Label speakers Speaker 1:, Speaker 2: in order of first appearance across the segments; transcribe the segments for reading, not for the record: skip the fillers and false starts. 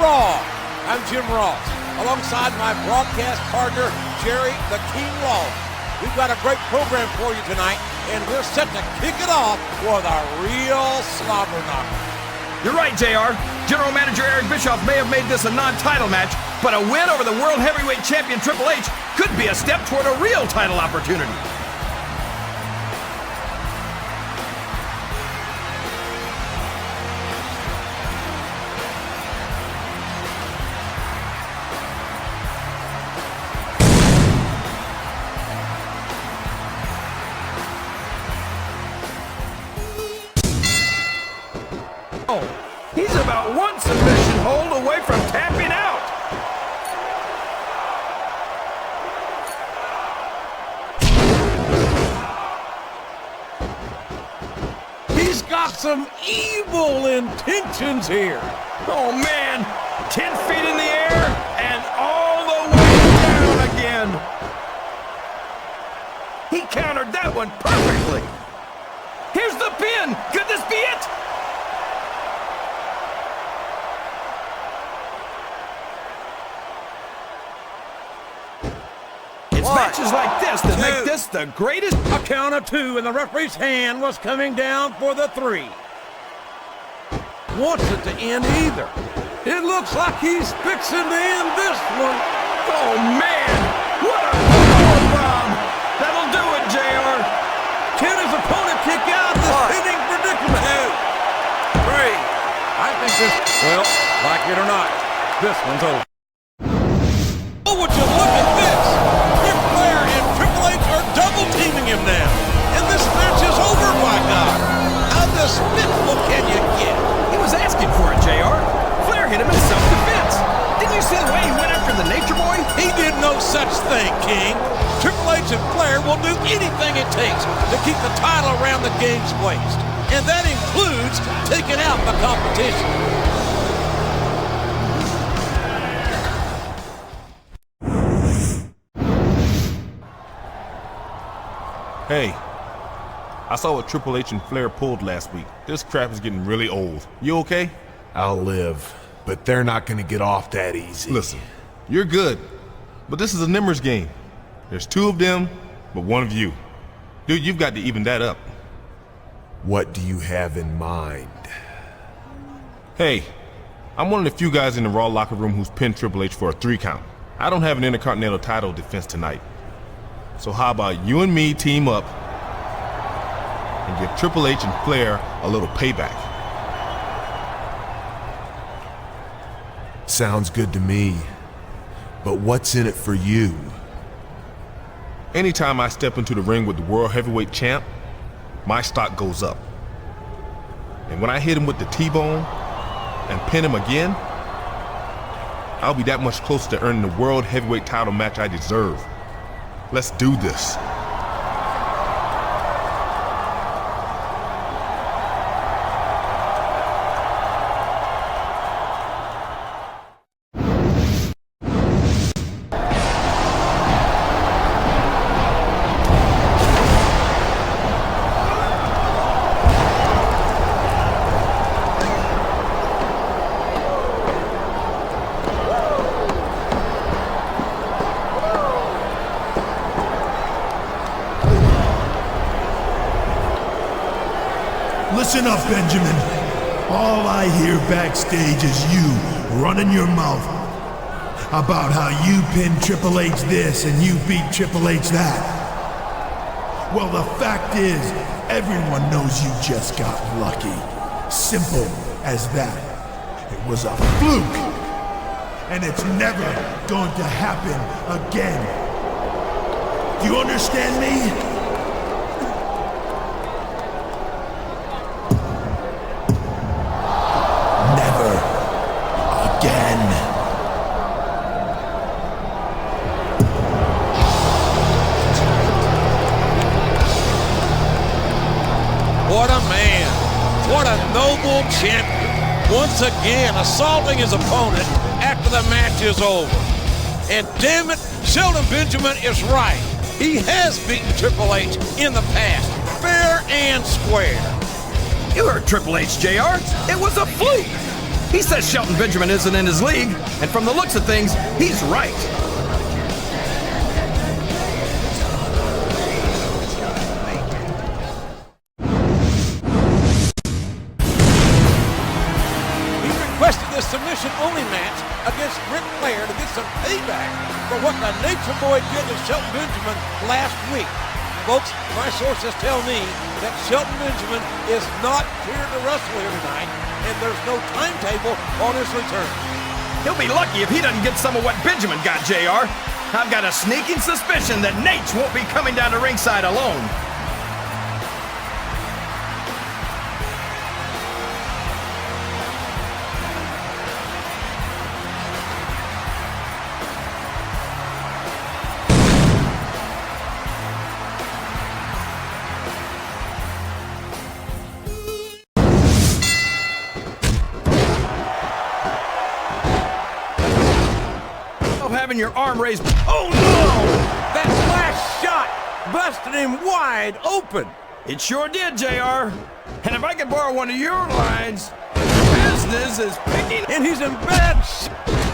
Speaker 1: Raw. I'm Jim Ross, alongside my broadcast partner, Jerry the King Lawler. We've got a great program for you tonight, and we're set to kick it off with a real slobber knocker.
Speaker 2: You're right, JR. General Manager Eric Bischoff may have made this a non-title match, but a win over the World Heavyweight Champion Triple H could be a step toward a real title opportunity. He's about one submission hold away from tapping out.
Speaker 1: He's got some evil intentions here.
Speaker 2: Oh man, 10 feet in the air and all the way down again. He countered that one perfectly. Here's the pin. Could this be it? It's matches like this that make this the greatest.
Speaker 1: A count of 2, and the referee's hand was coming down for the 3. Wants it to end either. It looks like he's fixing to end this one.
Speaker 2: Oh man, what a powerbomb! That'll do it, JR.
Speaker 1: Can his opponent kick out of this pinning predicament? 2, 3. I think this, well, like it or not, this one's over. Oh, would you look at this? Ric Flair and Triple H are double teaming him now. And this match is over, my God. How despicable can you get?
Speaker 2: He was asking for it, JR. Flair hit him in self-defense. Didn't you see the way he went after the Nature Boy?
Speaker 1: He did no such thing, King. Triple H and Flair will do anything it takes to keep the title around the game's waist. And that includes taking out the competition.
Speaker 3: Hey, I saw what Triple H and Flair pulled last week. This crap is getting really old. You okay?
Speaker 4: I'll live, but they're not gonna get off that easy.
Speaker 3: Listen, you're good, but this is a numbers game. There's 2 of them, but 1 of you. Dude, you've got to even that up.
Speaker 4: What do you have in mind?
Speaker 3: Hey, I'm one of the few guys in the Raw locker room who's pinned Triple H for a 3 count. I don't have an Intercontinental title defense tonight. So how about you and me team up and give Triple H and Flair a little payback?
Speaker 4: Sounds good to me. But what's in it for you?
Speaker 3: Anytime I step into the ring with the World Heavyweight Champ, my stock goes up. And when I hit him with the T-bone and pin him again, I'll be that much closer to earning the World Heavyweight title match I deserve. Let's do this.
Speaker 5: Listen up, Benjamin. All I hear backstage is you running your mouth about how you pinned Triple H this and you beat Triple H that. Well, the fact is, everyone knows you just got lucky. Simple as that. It was a fluke. And it's never going to happen again. Do you understand me?
Speaker 1: What a man. What a noble champion. Once again, assaulting his opponent after the match is over. And damn it, Sheldon Benjamin is right. He has beaten Triple H in the past, fair and square.
Speaker 2: You heard Triple H, JR. It was a fluke. He says Shelton Benjamin isn't in his league, and from the looks of things, he's right.
Speaker 1: Requested this submission-only match against Ric Flair to get some payback for what the Nature Boy did to Shelton Benjamin last week. Folks, my sources tell me that Shelton Benjamin is not cleared to wrestle here tonight, and there's no timetable on his return.
Speaker 2: He'll be lucky if he doesn't get some of what Benjamin got, JR. I've got a sneaking suspicion that Nate won't be coming down to ringside alone. Having your arm raised. Oh no!
Speaker 1: That last shot busted him wide open.
Speaker 2: It sure did, JR. And if I could borrow one of your lines, business is picking.
Speaker 1: And he's in bad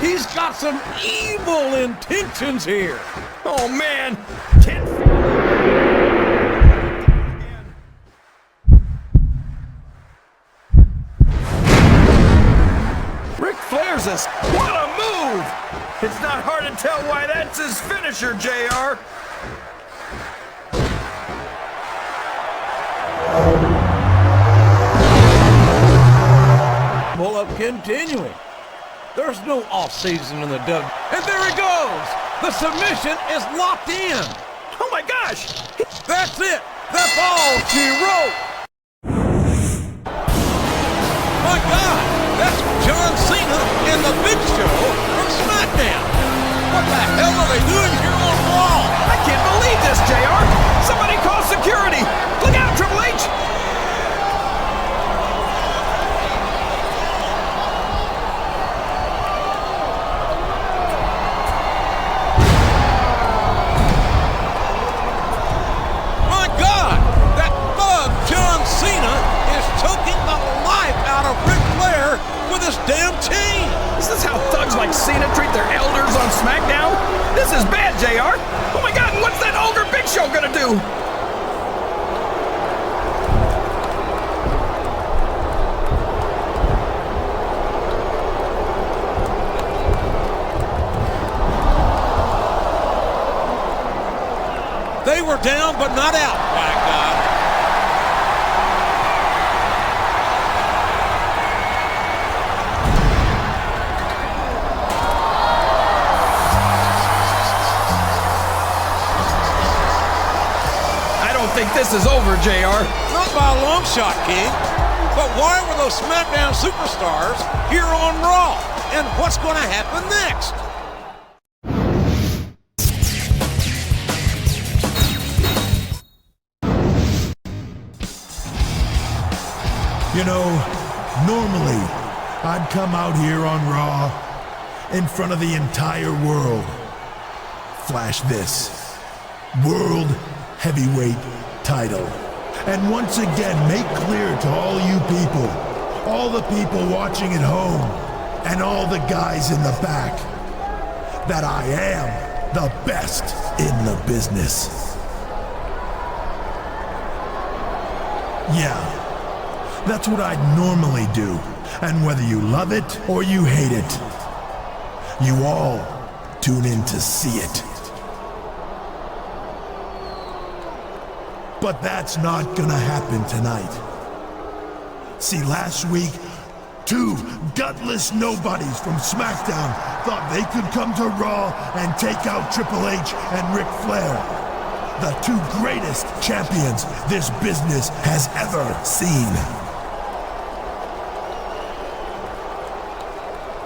Speaker 1: He's got some evil intentions here.
Speaker 2: Oh man! Ric Flair's this. What a move! It's not hard to tell why that's his finisher, JR.
Speaker 1: Pull-up continuing. There's no off-season in the W. And there he goes! The submission is locked in.
Speaker 2: Oh my gosh!
Speaker 1: That's it! That's all she wrote! My God! That's John Cena and the Big Show from SmackDown! What the hell are they doing here on Raw?
Speaker 2: I can't believe this, JR! Somebody call security! Look out, Triple H!
Speaker 1: My God! That bug John Cena is choking the life out of Ric Flair with his damn chain!
Speaker 2: Is this how thugs like Cena treat their elders on SmackDown? This is bad, JR! Oh my God, and what's that ogre Big Show gonna do?
Speaker 1: They were down but not out, by God.
Speaker 2: I think this is over, JR.
Speaker 1: Not by a long shot, King. But why were those SmackDown superstars here on Raw? And what's going to happen next?
Speaker 5: You know, normally I'd come out here on Raw in front of the entire world. Flash this. World Heavyweight title. And once again make clear to all you people, all the people watching at home, and all the guys in the back, that I am the best in the business. Yeah, that's what I'd normally do. And whether you love it or you hate it, you all tune in to see it. But that's not gonna happen tonight. See, last week, two gutless nobodies from SmackDown thought they could come to Raw and take out Triple H and Ric Flair, the two greatest champions this business has ever seen.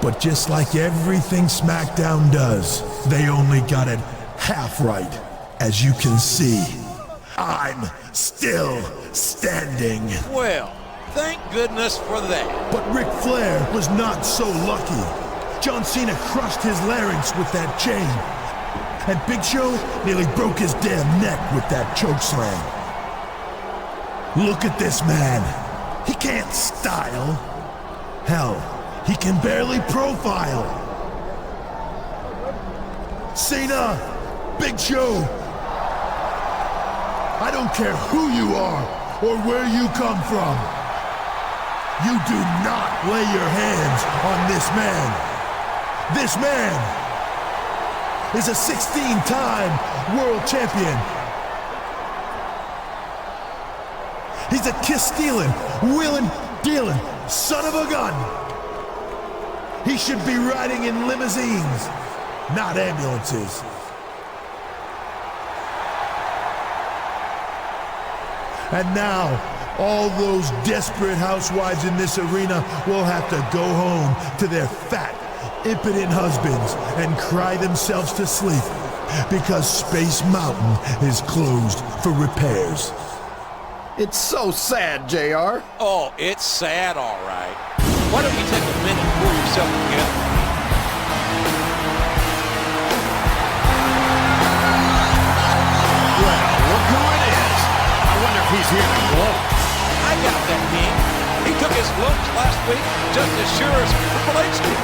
Speaker 5: But just like everything SmackDown does, they only got it half right, as you can see. I'm still standing.
Speaker 1: Well, thank goodness for that.
Speaker 5: But Ric Flair was not so lucky. John Cena crushed his larynx with that chain. And Big Show nearly broke his damn neck with that chokeslam. Look at this man. He can't style. Hell, He can barely profile. Cena, Big Show. I don't care who you are or where you come from. You do not lay your hands on this man. This man is a 16-time world champion. He's a kiss-stealing, wheeling-dealing son of a gun. He should be riding in limousines, not ambulances. And now, all those desperate housewives in this arena will have to go home to their fat, impotent husbands and cry themselves to sleep because Space Mountain is closed for repairs.
Speaker 2: It's so sad, JR.
Speaker 1: Oh, it's sad, all right. Why don't you take a minute to pull yourself together?
Speaker 2: Well, look who it is. I wonder if he's here to gloat.
Speaker 1: I got that, King. He took his lumps last week just as sure as Triple H did.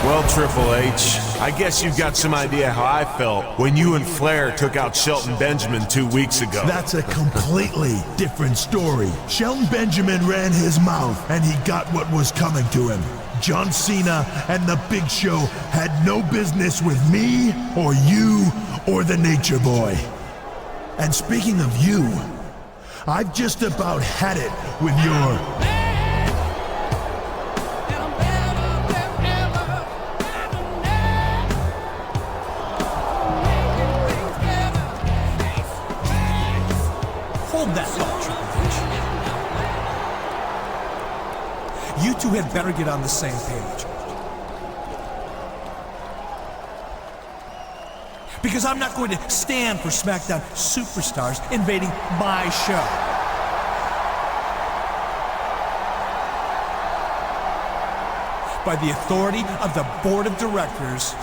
Speaker 4: Well, Triple H, I guess you've got some idea how I felt when you and Flair took out Shelton Benjamin 2 weeks ago.
Speaker 5: That's a completely different story. Shelton Benjamin ran his mouth and he got what was coming to him. John Cena and the Big Show had no business with me or you or the Nature Boy. And speaking of you, I've just about had it with your...
Speaker 6: Hold that thought, Triple H. You two had better get on the same page. Because I'm not going to stand for SmackDown superstars invading my show. By the authority of the board of directors,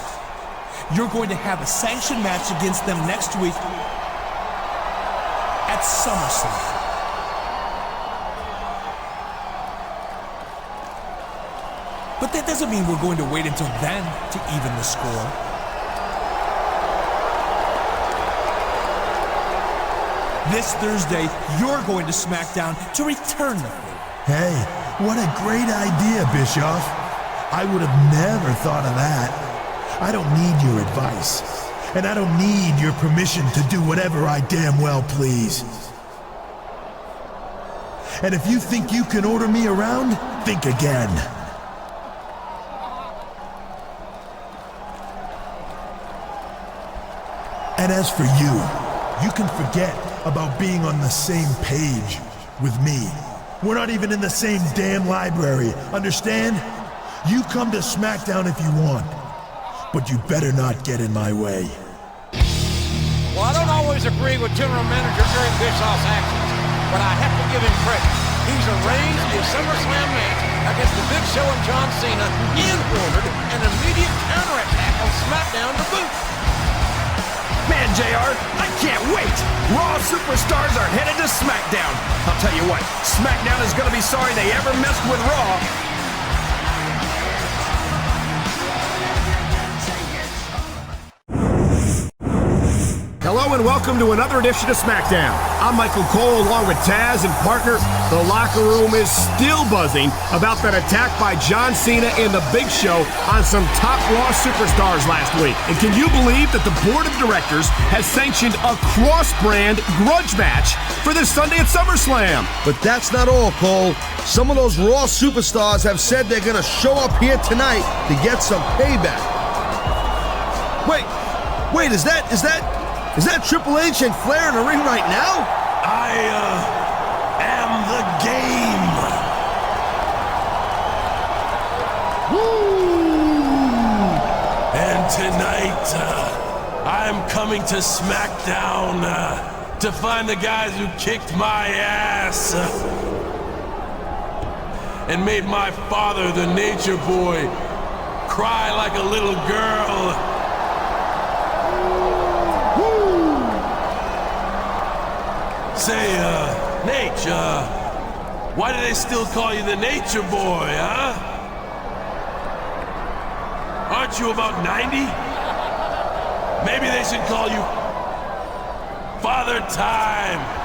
Speaker 6: you're going to have a sanctioned match against them next week at SummerSlam. But that doesn't mean we're going to wait until then to even the score. This Thursday, you're going to SmackDown to return the favor.
Speaker 5: Hey, what a great idea, Bischoff. I would have never thought of that. I don't need your advice. And I don't need your permission to do whatever I damn well please. And if you think you can order me around, think again. And as for you, you can forget about being on the same page with me. We're not even in the same damn library, understand? You come to SmackDown if you want, but you better not get in my way.
Speaker 1: Well, I don't always agree with General Manager Eric Bischoff's actions, but I have to give him credit. He's arranged a SummerSlam match against the Big Show and John Cena and ordered an immediate counterattack on SmackDown to boot.
Speaker 2: Man, JR, I can't wait! Raw superstars are headed to SmackDown. I'll tell you what, SmackDown is going to be sorry they ever messed with Raw.
Speaker 7: Hello and welcome to another edition of SmackDown. I'm Michael Cole along with Taz and partner. The locker room is still buzzing about that attack by John Cena and the Big Show on some top Raw superstars last week. And can you believe that the board of directors has sanctioned a cross-brand grudge match for this Sunday at SummerSlam?
Speaker 8: But that's not all, Cole. Some of those Raw superstars have said they're gonna show up here tonight to get some payback. Wait, is that Triple H and Flair in the ring right now?
Speaker 5: I am the game. Woo! And tonight, I'm coming to SmackDown to find the guys who kicked my ass and made my father, the Nature Boy, cry like a little girl.
Speaker 9: Say, Nate, why do they still call you the Nature Boy, huh? Aren't you about 90? Maybe they should call you Father Time.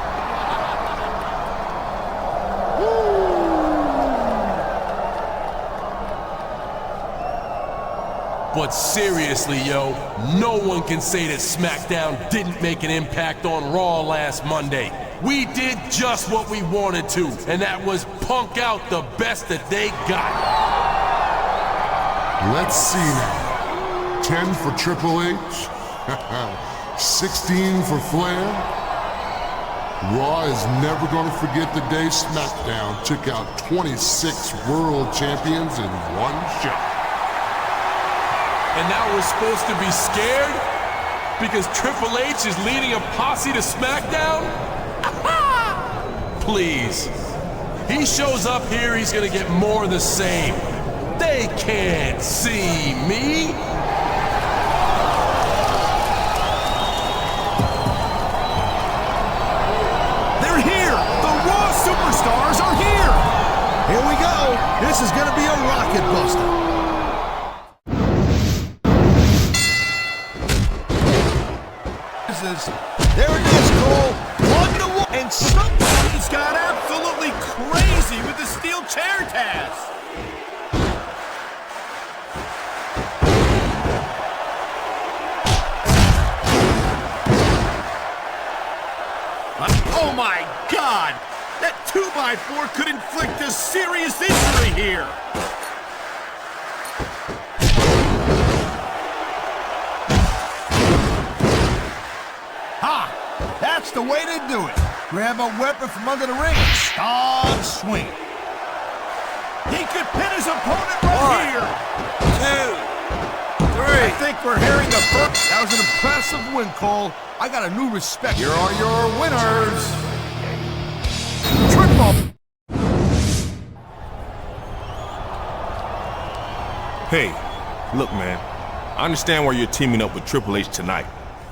Speaker 9: But seriously, yo, no one can say that SmackDown didn't make an impact on Raw last Monday. We did just what we wanted to, and that was punk out the best that they got.
Speaker 10: Let's see now. 10 for Triple H, 16 for Flair. Raw is never going to forget the day SmackDown took out 26 world champions in one shot.
Speaker 9: And now we're supposed to be scared? Because Triple H is leading a posse to SmackDown? Please. He shows up here, he's gonna get more of the same. They can't see me.
Speaker 7: They're here! The Raw Superstars are here!
Speaker 8: Here we go. This is gonna be a rocket buster. There it is, Cole. 1-1.
Speaker 7: And somebody's got absolutely crazy with the steel chair, Taz. Oh my God! That 2x4 could inflict a serious injury here.
Speaker 8: That's the way to do it. Grab a weapon from under the ring and start swinging.
Speaker 7: He could pin his opponent right here.
Speaker 8: 2, 3. I think we're hearing the first. That was an impressive win, Cole. I got a new respect.
Speaker 10: Here are your winners.
Speaker 8: Triple.
Speaker 3: Hey, look, man. I understand why you're teaming up with Triple H tonight.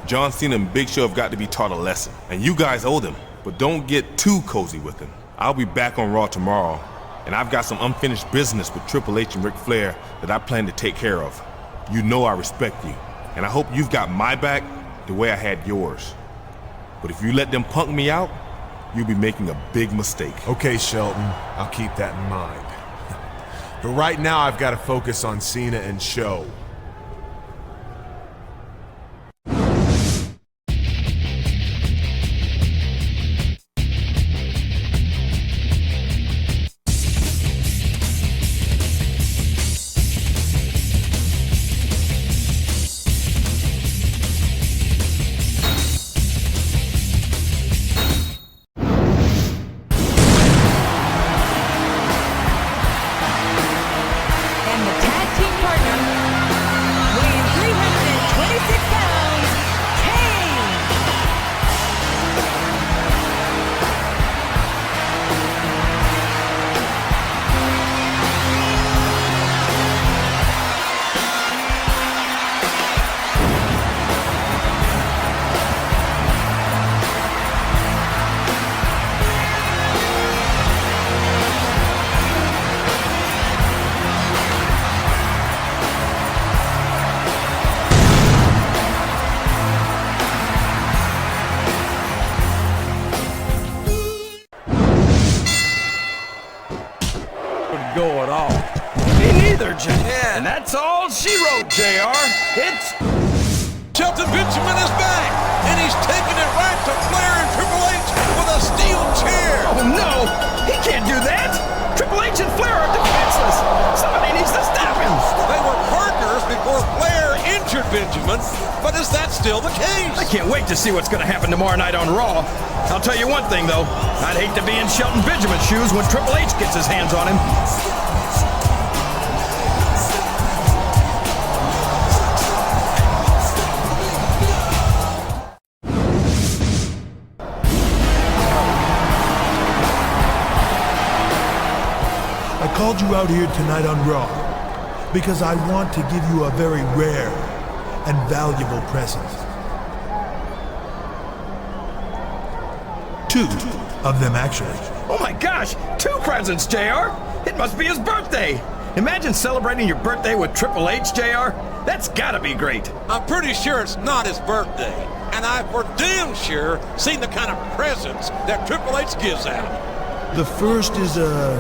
Speaker 3: John Cena and Big Show have got to be taught a lesson, and you guys owe them. But don't get too cozy with them. I'll be back on Raw tomorrow, and I've got some unfinished business with Triple H and Ric Flair that I plan to take care of. You know I respect you, and I hope you've got my back the way I had yours. But if you let them punk me out, you'll be making a big mistake.
Speaker 4: Okay, Shelton, I'll keep that in mind. But right now, I've got to focus on Cena and Show.
Speaker 1: Go at all.
Speaker 2: Me neither, JR. And that's all she wrote, JR. It's...
Speaker 1: Shelton Benjamin is back, and he's taking it right to Flair and Triple H with a steel chair.
Speaker 2: Oh, no! He can't do that! Triple H and Flair are defenseless! Somebody needs to stop him!
Speaker 1: They were partners before Flair injured Benjamin, but is that still the case?
Speaker 2: I can't wait to see what's going to happen tomorrow night on Raw. I'll tell you one thing, though. I'd hate to be in Shelton Benjamin's shoes when Triple H gets his hands on him.
Speaker 5: I called you out here tonight on Raw because I want to give you a very rare and valuable present. 2 of them, actually.
Speaker 2: Oh my gosh, 2 presents, JR. It must be his birthday. Imagine celebrating your birthday with Triple H, JR. That's gotta be great.
Speaker 1: I'm pretty sure it's not his birthday. And I've for damn sure seen the kind of presents that Triple H gives out.
Speaker 5: The first is a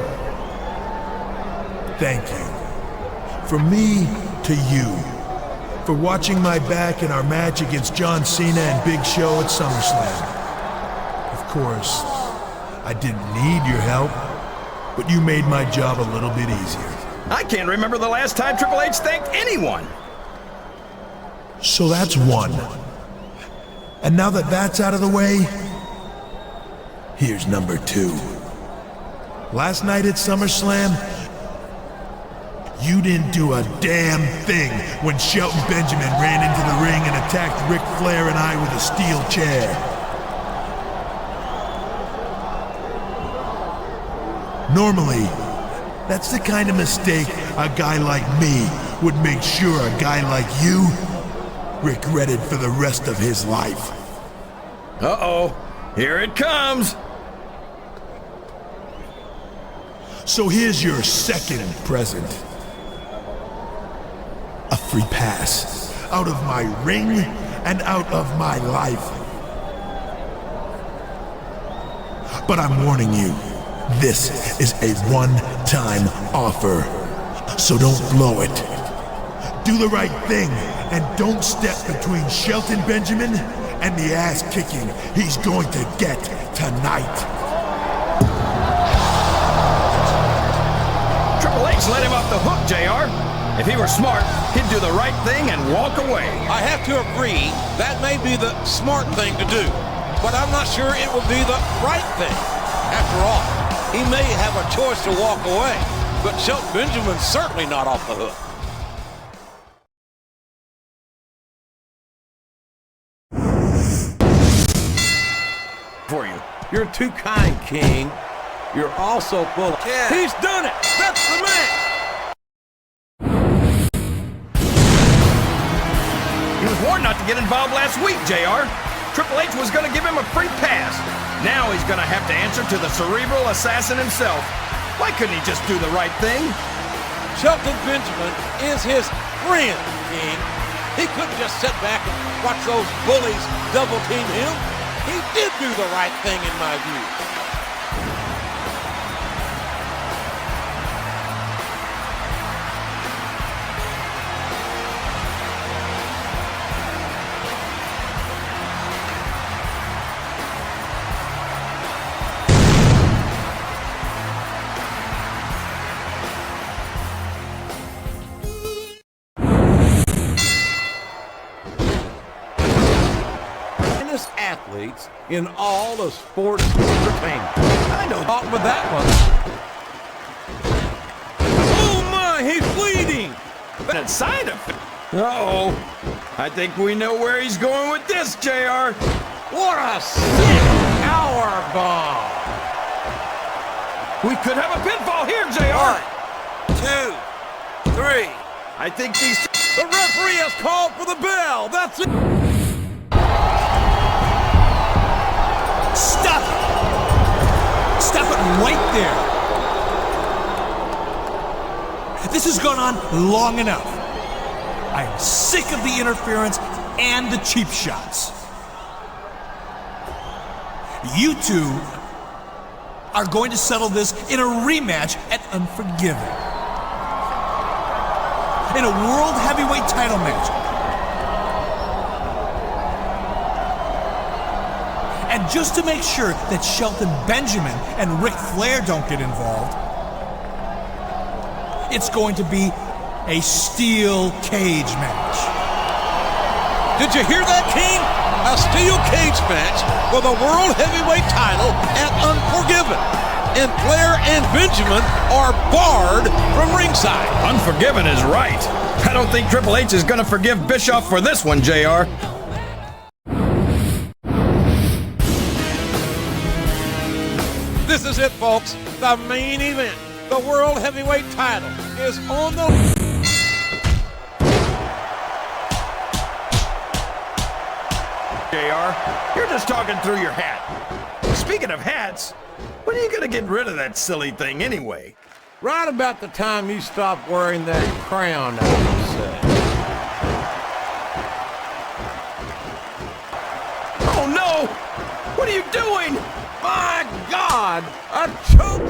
Speaker 5: thank you. From me to you. For watching my back in our match against John Cena and Big Show at SummerSlam. Of course, I didn't need your help, but you made my job a little bit easier.
Speaker 2: I can't remember the last time Triple H thanked anyone.
Speaker 5: So that's 1. And now that that's out of the way, here's number 2. Last night at SummerSlam, you didn't do a damn thing when Shelton Benjamin ran into the ring and attacked Ric Flair and I with a steel chair. Normally, that's the kind of mistake a guy like me would make sure a guy like you regretted for the rest of his life.
Speaker 2: Uh-oh, here it comes.
Speaker 5: So here's your second present. A free pass out of my ring and out of my life. But I'm warning you, this is a one-time offer, so don't blow it. Do the right thing and don't step between Shelton Benjamin and the ass-kicking he's going to get tonight.
Speaker 2: Triple H let him off the hook, JR. If he were smart, he'd do the right thing and walk away.
Speaker 1: I have to agree, that may be the smart thing to do, but I'm not sure it will be the right thing. After all, he may have a choice to walk away, but Shelton Benjamin's certainly not off the hook.
Speaker 2: For you.
Speaker 1: You're too kind, King. You're also full of... Yeah. He's done it! That's the match!
Speaker 2: He was warned not to get involved last week, JR. Triple H was going to give him a free pass. Now he's going to have to answer to the Cerebral Assassin himself. Why couldn't he just do the right thing?
Speaker 1: Shelton Benjamin is his friend, King. He couldn't just sit back and watch those bullies double-team him. He did do the right thing, in my view. Athletes in all of sports entertainment. I know talk with that one.
Speaker 2: Oh my, he's bleeding! That side effect. Uh-oh. I think we know where he's going with this, JR.
Speaker 1: What a sick power bomb!
Speaker 2: We could have a pinfall here, JR.
Speaker 1: 1, 2, 3.
Speaker 2: I think these...
Speaker 1: The referee has called for the bell. That's it.
Speaker 6: Stop it! Stop it right there! This has gone on long enough. I am sick of the interference and the cheap shots. You two are going to settle this in a rematch at Unforgiven. In a World Heavyweight title match. And just to make sure that Shelton Benjamin and Ric Flair don't get involved, it's going to be a steel cage match.
Speaker 1: Did you hear that, King? A steel cage match for the World Heavyweight title at Unforgiven. And Flair and Benjamin are barred from ringside.
Speaker 2: Unforgiven is right. I don't think Triple H is going to forgive Bischoff for this one, JR.
Speaker 1: This is it, folks. The main event. The World Heavyweight title is on the...
Speaker 2: JR, you're just talking through your hat. Speaking of hats, when are you gonna get rid of that silly thing anyway?
Speaker 1: Right about the time you stop wearing that crown, I would say.
Speaker 2: Oh no! What are you doing?
Speaker 1: My God! A choke!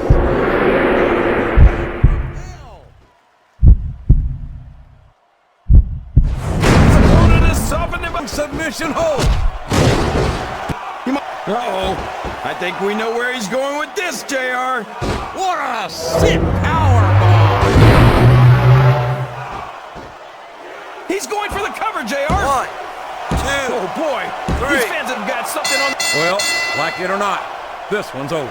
Speaker 1: Submission hold.
Speaker 2: Uh-oh. I think we know where he's going with this, JR.
Speaker 1: What a sick powerbomb.
Speaker 2: He's going for the cover, JR.
Speaker 1: 1, 2,
Speaker 2: oh boy.
Speaker 1: 3.
Speaker 2: These fans have got something on.
Speaker 1: Well, like it or not, this one's over.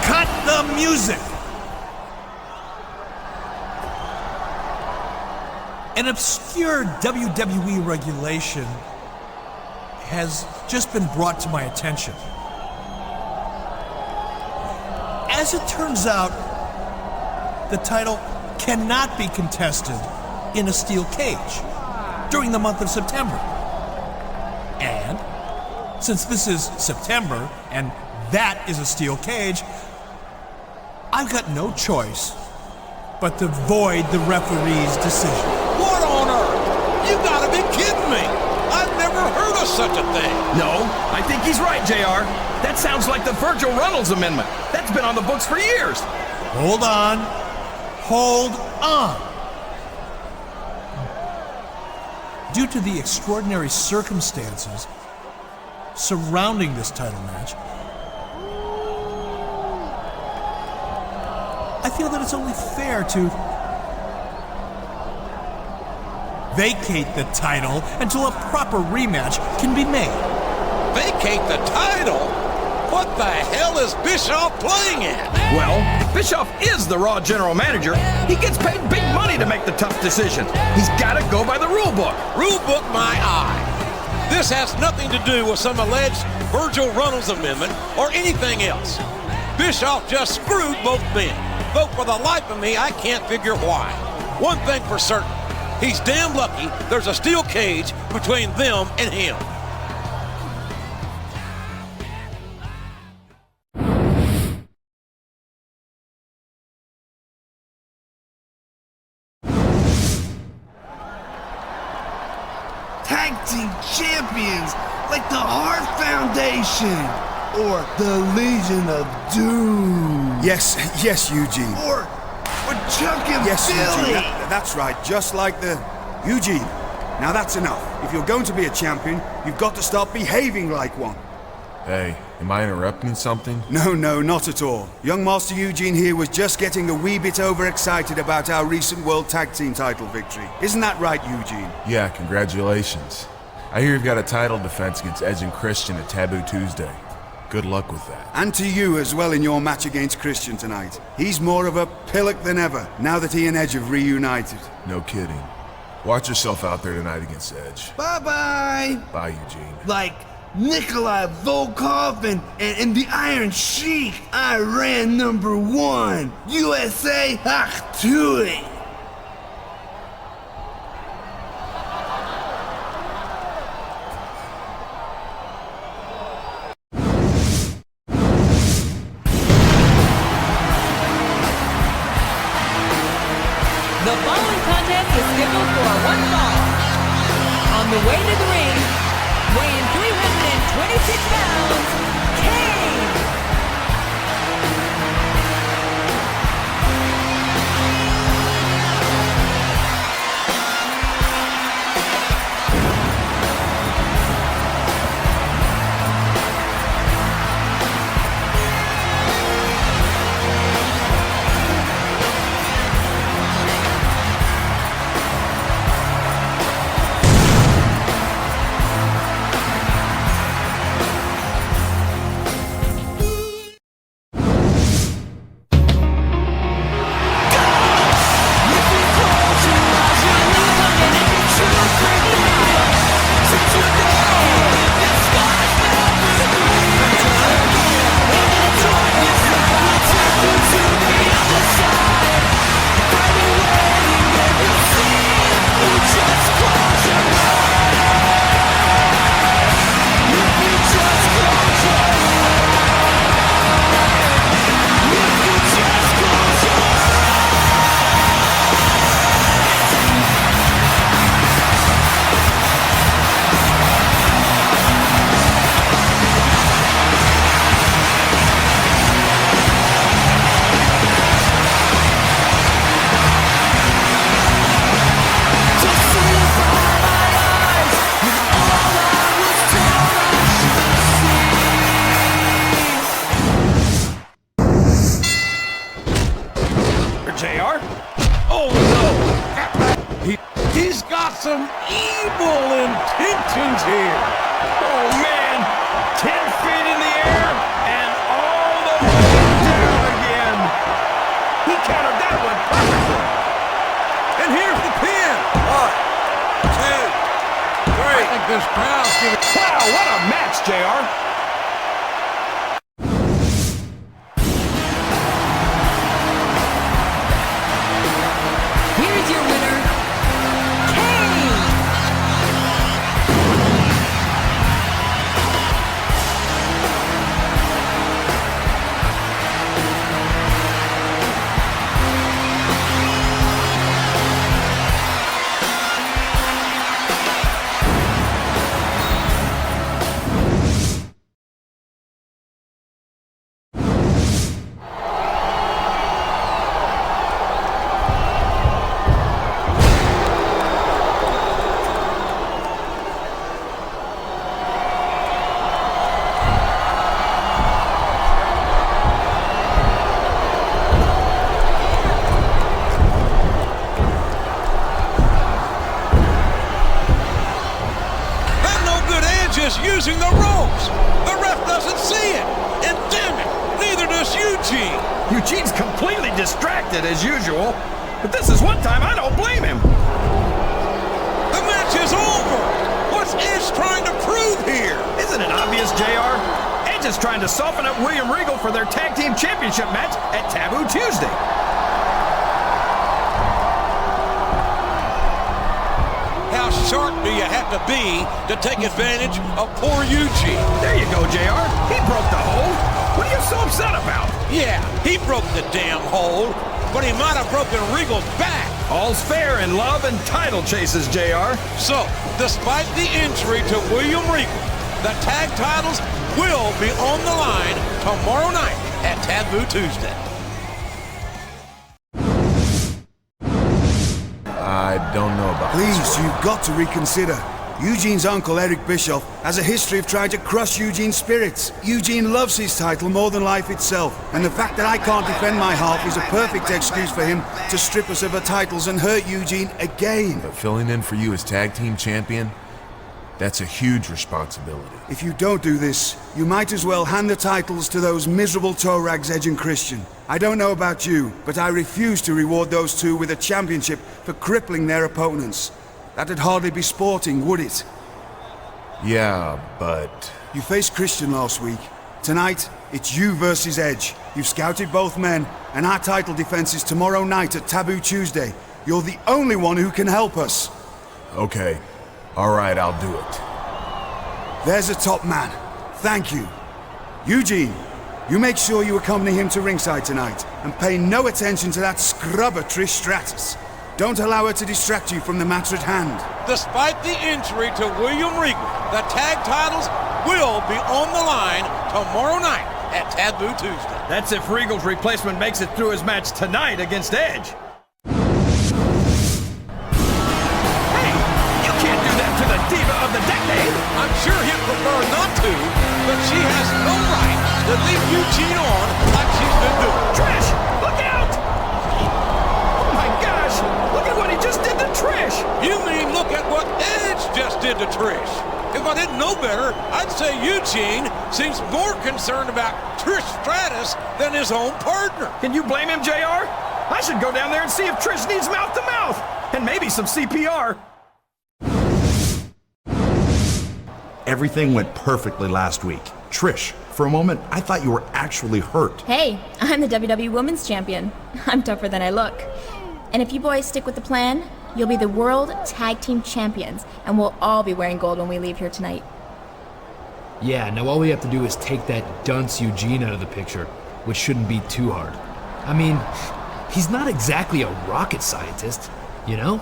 Speaker 6: Cut the music! An obscure WWE regulation has just been brought to my attention. As it turns out, the title cannot be contested in a steel cage during the month of September. And since this is September and that is a steel cage, I've got no choice but to void the referee's decision.
Speaker 1: What on earth? You gotta be kidding me! I've never heard of such a thing.
Speaker 2: No, I think he's right, JR. That sounds like the Virgil Runnels Amendment. That's been on the books for years.
Speaker 6: Hold on. Hold on. Due to the extraordinary circumstances surrounding this title match, I feel that it's only fair to vacate the title until a proper rematch can be made.
Speaker 1: Vacate the title? What the hell is Bischoff playing at?
Speaker 2: Well, Bischoff is the Raw general manager. He gets paid big money to make the tough decisions. He's got to go by the rule book.
Speaker 1: Rule book my eye. This has nothing to do with some alleged Virgil Runnels Amendment or anything else. Bischoff just screwed both men. Though for the life of me, I can't figure why. One thing for certain, he's damn lucky there's a steel cage between them and him.
Speaker 8: Tag team champions like the Hart Foundation or the Legion of Doom.
Speaker 11: Yes, Eugene.
Speaker 8: Or Chuck and
Speaker 11: yes,
Speaker 8: Billy.
Speaker 11: Eugene. That's right, just like the... Eugene, now that's enough. If you're going to be a champion, you've got to start behaving like one.
Speaker 4: Hey, am I interrupting something?
Speaker 11: No, not at all. Young Master Eugene here was just getting a wee bit overexcited about our recent World Tag Team title victory. Isn't that right, Eugene?
Speaker 4: Yeah, congratulations. I hear you've got a title defense against Edge and Christian at Taboo Tuesday. Good luck with that.
Speaker 11: And to you as well in your match against Christian tonight. He's more of a pillock than ever, now that he and Edge have reunited.
Speaker 4: No kidding. Watch yourself out there tonight against Edge.
Speaker 8: Bye-bye.
Speaker 4: Bye, Eugene.
Speaker 8: Like Nikolai Volkov and the Iron Sheik. Iran #1. USA Achtui.
Speaker 12: The following contest is scheduled for one fall. On the way to the ring, weighing 326 pounds, KANE!
Speaker 1: He's got some evil intentions here.
Speaker 2: Oh, man. 10 feet in the air and all the way down again. He countered that one perfectly.
Speaker 1: And here's the pin. 1, 2, 3. I think this crowd's giving...
Speaker 2: Wow, what a match, JR.
Speaker 12: Here's your winner, KANE.
Speaker 1: Using the ropes. The ref doesn't see it. And damn it, neither does Eugene.
Speaker 2: Eugene's completely distracted as usual. But this is one time I don't blame him.
Speaker 1: The match is over. What's Edge trying to prove here?
Speaker 2: Isn't it obvious, JR? Edge is trying to soften up William Regal for their tag team championship match at Taboo Tuesday.
Speaker 1: How sharp do you have to be to take advantage of poor Eugene?
Speaker 2: There you go, JR. He broke the hold. What are you so upset about?
Speaker 1: Yeah, he broke the damn hold, but he might have broken Regal's back.
Speaker 2: All's fair in love and title chases, JR.
Speaker 1: So, despite the injury to William Regal, the tag titles will be on the line tomorrow night at Taboo Tuesday.
Speaker 4: I don't know about
Speaker 11: Please,
Speaker 4: this.
Speaker 11: you've got to reconsider. Eugene's uncle, Eric Bischoff, has a history of trying to crush Eugene's spirits. Eugene loves his title more than life itself, and the fact that I can't defend my half is a perfect excuse for him to strip us of our titles and hurt Eugene again.
Speaker 4: But filling in for you as tag team champion, that's a huge responsibility.
Speaker 11: If you don't do this, you might as well hand the titles to those miserable toe rags, Edge and Christian. I don't know about you, but I refuse to reward those two with a championship for crippling their opponents. That'd hardly be sporting, would it?
Speaker 4: Yeah, but...
Speaker 11: You faced Christian last week. Tonight, it's you versus Edge. You've scouted both men, and our title defense is tomorrow night at Taboo Tuesday. You're the only one who can help us.
Speaker 4: Okay. All right, I'll do it.
Speaker 11: There's a top man. Thank you. Eugene, you make sure you accompany him to ringside tonight, and pay no attention to that scrubber Trish Stratus. Don't allow her to distract you from the matter at hand.
Speaker 1: Despite the injury to William Regal, the tag titles will be on the line tomorrow night at Taboo Tuesday.
Speaker 2: That's if Regal's replacement makes it through his match tonight against Edge. Hey, you can't do that to the diva of the decade.
Speaker 1: I'm sure he'd prefer not to, but she has no right to leave Eugene on like she's been doing.
Speaker 2: Trish, look out! Oh my gosh, look at what he just did to Trish.
Speaker 1: You mean look at what Edge just did to Trish? If I didn't know better, I'd say Eugene seems more concerned about Trish Stratus than his own partner.
Speaker 2: Can you blame him, JR? I should go down there and see if Trish needs mouth-to-mouth, and maybe some CPR.
Speaker 13: Everything went perfectly last week. Trish, for a moment, I thought you were actually hurt.
Speaker 14: Hey, I'm the WWE Women's Champion. I'm tougher than I look. And if you boys stick with the plan, you'll be the World Tag Team Champions, and we'll all be wearing gold when we leave here tonight.
Speaker 15: Yeah, now all we have to do is take that dunce Eugene out of the picture, which shouldn't be too hard. I mean, he's not exactly a rocket scientist, you know?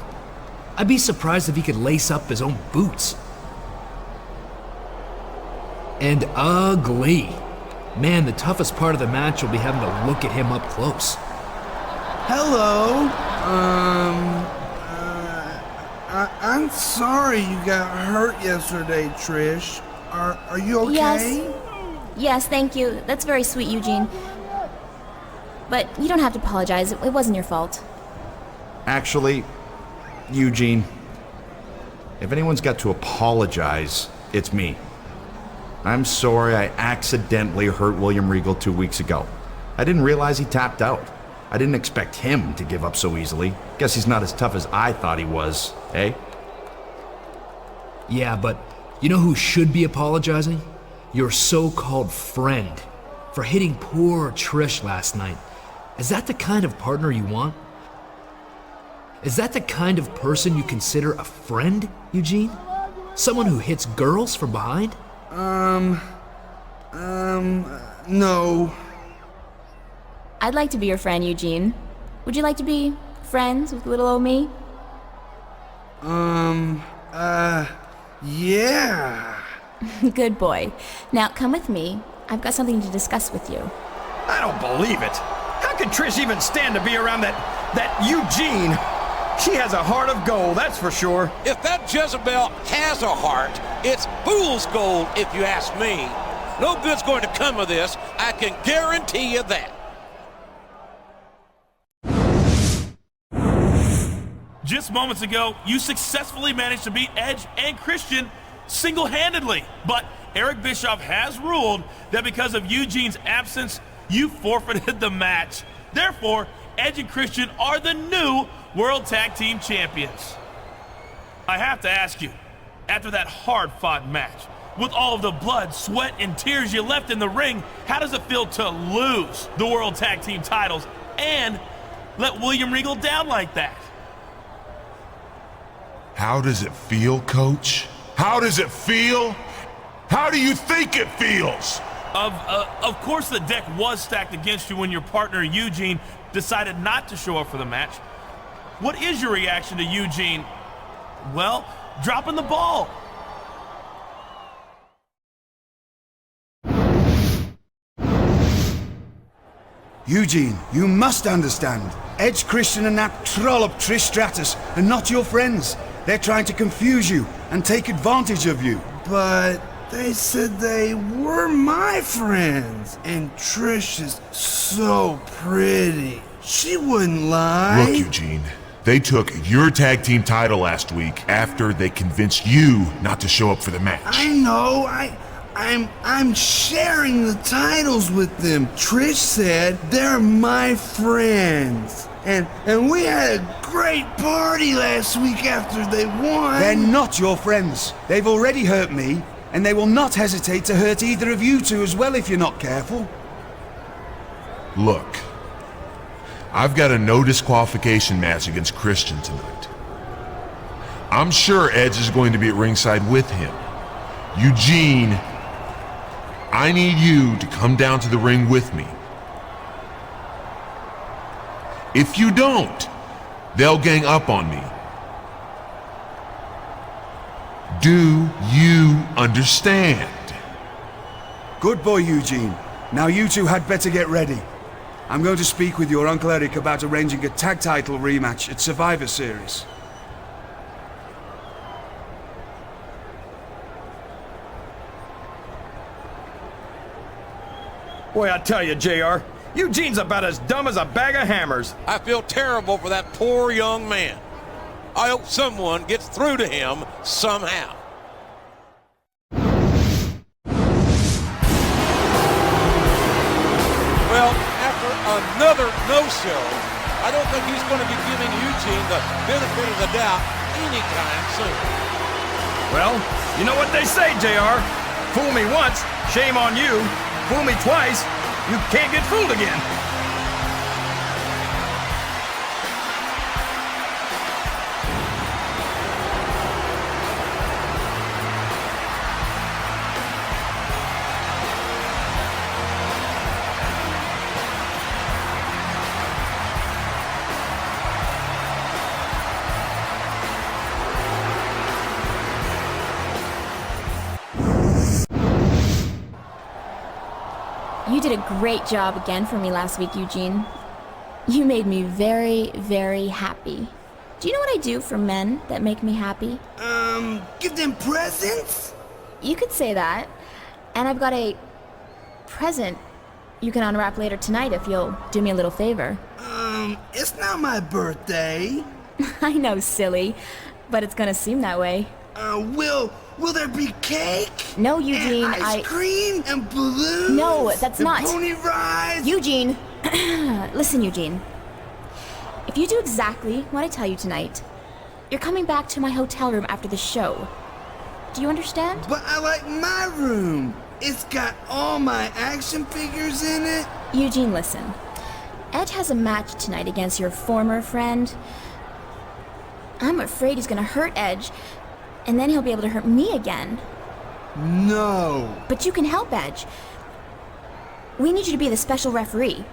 Speaker 15: I'd be surprised if he could lace up his own boots. And ugly. Man, the toughest part of the match will be having to look at him up close.
Speaker 16: Hello. I'm sorry you got hurt yesterday, Trish. Are you okay?
Speaker 14: Yes, thank you. That's very sweet, Eugene. But you don't have to apologize. It wasn't your fault.
Speaker 13: Actually, Eugene, If anyone's got to apologize, it's me. I'm sorry I accidentally hurt William Regal 2 weeks ago. I didn't realize he tapped out. I didn't expect him to give up so easily. Guess he's not as tough as I thought he was, eh?
Speaker 15: Yeah, but you know who should be apologizing? Your so-called friend for hitting poor Trish last night. Is that the kind of partner you want? Is that the kind of person you consider a friend, Eugene? Someone who hits girls from behind?
Speaker 16: No.
Speaker 14: I'd like to be your friend, Eugene. Would you like to be friends with little old me?
Speaker 16: Yeah.
Speaker 14: Good boy. Now come with me. I've got something to discuss with you.
Speaker 2: I don't believe it. How could Trish even stand to be around that Eugene? She has a heart of gold, that's for sure.
Speaker 1: If that Jezebel has a heart, it's fool's gold, if you ask me. No good's going to come of this. I can guarantee you that.
Speaker 17: Just moments ago, you successfully managed to beat Edge and Christian single-handedly. But Eric Bischoff has ruled that because of Eugene's absence, you forfeited the match. Therefore, Edge and Christian are the new World Tag Team Champions. I have to ask you, after that hard-fought match, with all of the blood, sweat, and tears you left in the ring, how does it feel to lose the World Tag Team titles and let William Regal down like that?
Speaker 4: How does it feel, Coach? How does it feel? How do you think it feels?
Speaker 17: Of course the deck was stacked against you when your partner Eugene decided not to show up for the match. What is your reaction to Eugene, well, dropping the ball?
Speaker 11: Eugene, you must understand. Edge, Christian, and that trollop Trish Stratus are not your friends. They're trying to confuse you and take advantage of you.
Speaker 16: But they said they were my friends. And Trish is so pretty. She wouldn't lie.
Speaker 4: Look, Eugene, they took your tag team title last week after they convinced you not to show up for the match.
Speaker 16: I know. I'm sharing the titles with them. Trish said they're my friends. And we had a great party last week after they won.
Speaker 11: They're not your friends. They've already hurt me, and they will not hesitate to hurt either of you two as well if you're not careful.
Speaker 4: Look, I've got a no disqualification match against Christian tonight. I'm sure Edge is going to be at ringside with him. Eugene, I need you to come down to the ring with me. If you don't, they'll gang up on me. Do you understand?
Speaker 11: Good boy, Eugene. Now you two had better get ready. I'm going to speak with your Uncle Eric about arranging a tag title rematch at Survivor Series.
Speaker 2: Boy, I tell you, JR, Eugene's about as dumb as a bag of hammers.
Speaker 1: I feel terrible for that poor young man. I hope someone gets through to him somehow. Well, after another no-show, I don't think he's going to be giving Eugene the benefit of the doubt anytime soon.
Speaker 2: Well, you know what they say, JR. Fool me once, shame on you. Fool me twice, you can't get fooled again.
Speaker 14: You did a great job again for me last week, Eugene. You made me very, very happy. Do you know what I do for men that make me happy?
Speaker 16: Give them presents?
Speaker 14: You could say that. And I've got a present you can unwrap later tonight if you'll do me a little favor.
Speaker 16: It's not my birthday.
Speaker 14: I know, silly, but it's gonna seem that way.
Speaker 16: Will there be cake?
Speaker 14: No, Eugene,
Speaker 16: and ice cream and balloons?
Speaker 14: No, that's
Speaker 16: and
Speaker 14: not.
Speaker 16: Pony rides?
Speaker 14: Eugene! Listen, Eugene. If you do exactly what I tell you tonight, you're coming back to my hotel room after the show. Do you understand?
Speaker 16: But I like my room. It's got all my action figures in it.
Speaker 14: Eugene, listen. Edge has a match tonight against your former friend. I'm afraid he's gonna hurt Edge, and then he'll be able to hurt me again.
Speaker 16: No.
Speaker 14: But you can help Edge. We need you to be the special referee.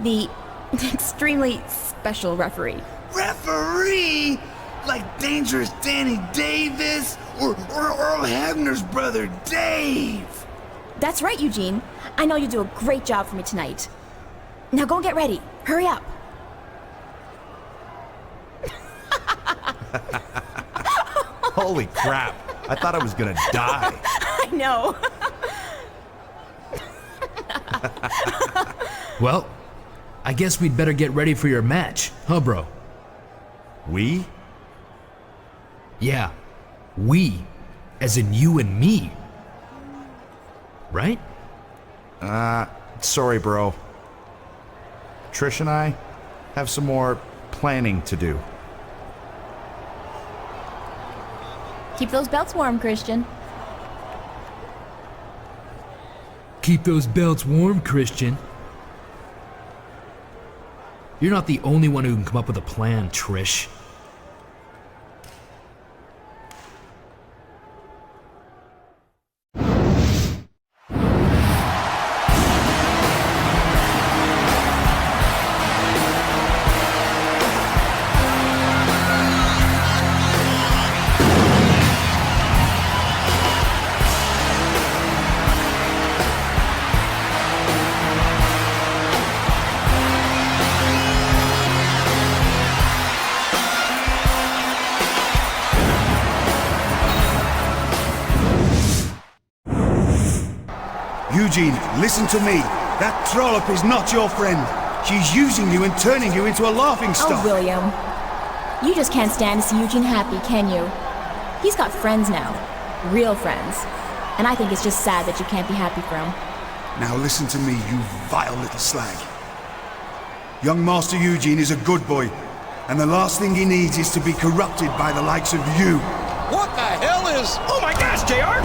Speaker 14: The extremely special referee.
Speaker 16: Referee? Like Dangerous Danny Davis or Earl Hebner's brother Dave?
Speaker 14: That's right, Eugene. I know you'll do a great job for me tonight. Now go and get ready. Hurry up.
Speaker 13: Holy crap. I thought I was gonna die.
Speaker 14: I know.
Speaker 15: Well, I guess we'd better get ready for your match, huh, bro?
Speaker 13: We?
Speaker 15: Yeah, we, as in you and me. Right?
Speaker 13: Sorry, bro. Trish and I have some more planning to do.
Speaker 14: Keep those belts warm, Christian.
Speaker 15: Keep those belts warm, Christian. You're not the only one who can come up with a plan, Trish.
Speaker 11: Eugene, listen to me. That trollop is not your friend. She's using you and turning you into a laughingstock.
Speaker 14: Oh, William. You just can't stand to see Eugene happy, can you? He's got friends now. Real friends. And I think it's just sad that you can't be happy for him.
Speaker 11: Now listen to me, you vile little slag. Young Master Eugene is a good boy, and the last thing he needs is to be corrupted by the likes of you.
Speaker 1: What the hell is...
Speaker 2: Oh my gosh, JR!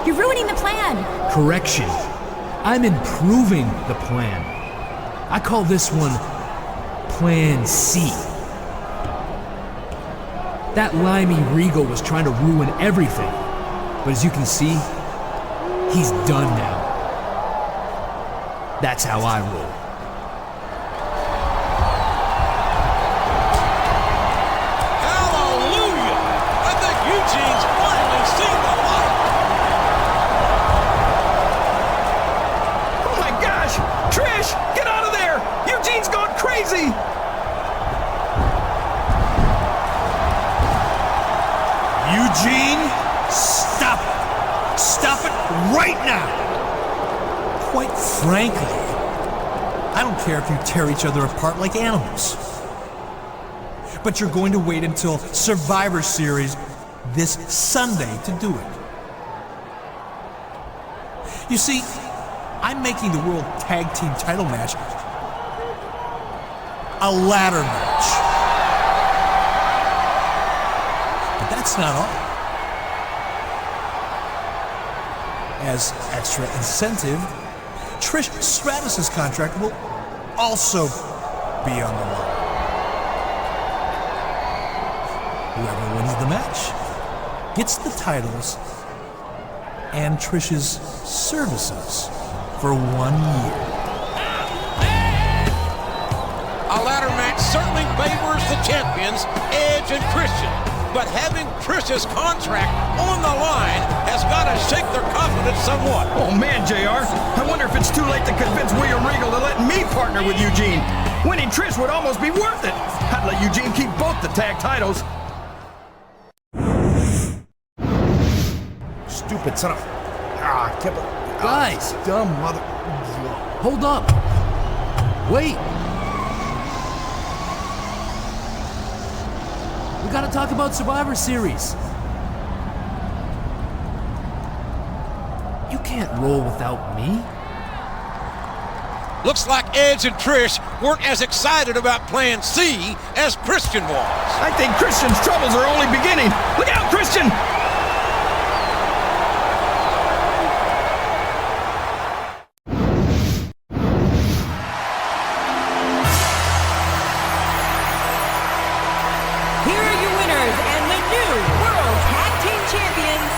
Speaker 14: You're ruining the plan!
Speaker 15: Correction. I'm improving the plan. I call this one Plan C. That limey Regal was trying to ruin everything. But as you can see, he's done now. That's how I roll.
Speaker 1: Hallelujah! I think Eugene's finally seen the light!
Speaker 2: Trish, get out of there! Eugene's gone crazy!
Speaker 6: Eugene, stop it! Stop it right now! Quite frankly, I don't care if you tear each other apart like animals. But you're going to wait until Survivor Series this Sunday to do it. You see, I'm making the World Tag Team title match a ladder match. But that's not all. As extra incentive, Trish Stratus' contract will also be on the line. Whoever wins the match gets the titles and Trish's services for 1 year.
Speaker 1: A ladder match certainly favors the champions, Edge and Christian. But having Trish's contract on the line has got to shake their confidence somewhat.
Speaker 2: Oh man, JR, I wonder if it's too late to convince William Regal to let me partner with Eugene. Winning Trish would almost be worth it. I'd let Eugene keep both the tag titles.
Speaker 11: stupid son of... Ah, can't believe...
Speaker 15: Guys!
Speaker 11: Dumb mother...
Speaker 15: Hold up! Wait! We gotta talk about Survivor Series. You can't roll without me.
Speaker 1: Looks like Edge and Trish weren't as excited about Plan C as Christian was.
Speaker 2: I think Christian's troubles are only beginning. Look out, Christian!
Speaker 12: Here are your winners and the new World Tag Team Champions,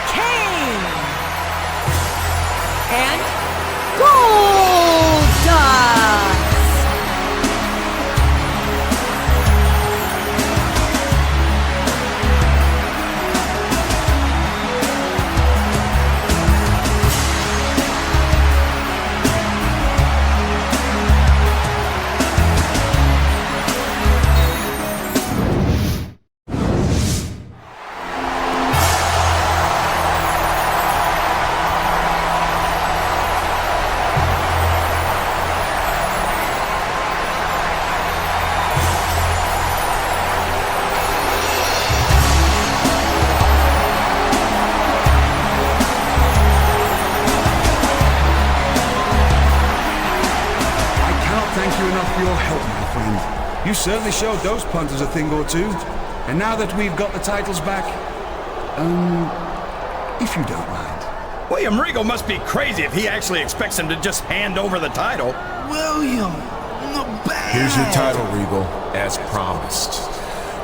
Speaker 12: KANE and Goldust.
Speaker 11: You certainly showed those punters a thing or two. And now that we've got the titles back, if you don't mind.
Speaker 2: William Regal must be crazy if he actually expects him to just hand over the title.
Speaker 16: William, the bad.
Speaker 4: Here's your title, Regal, as promised.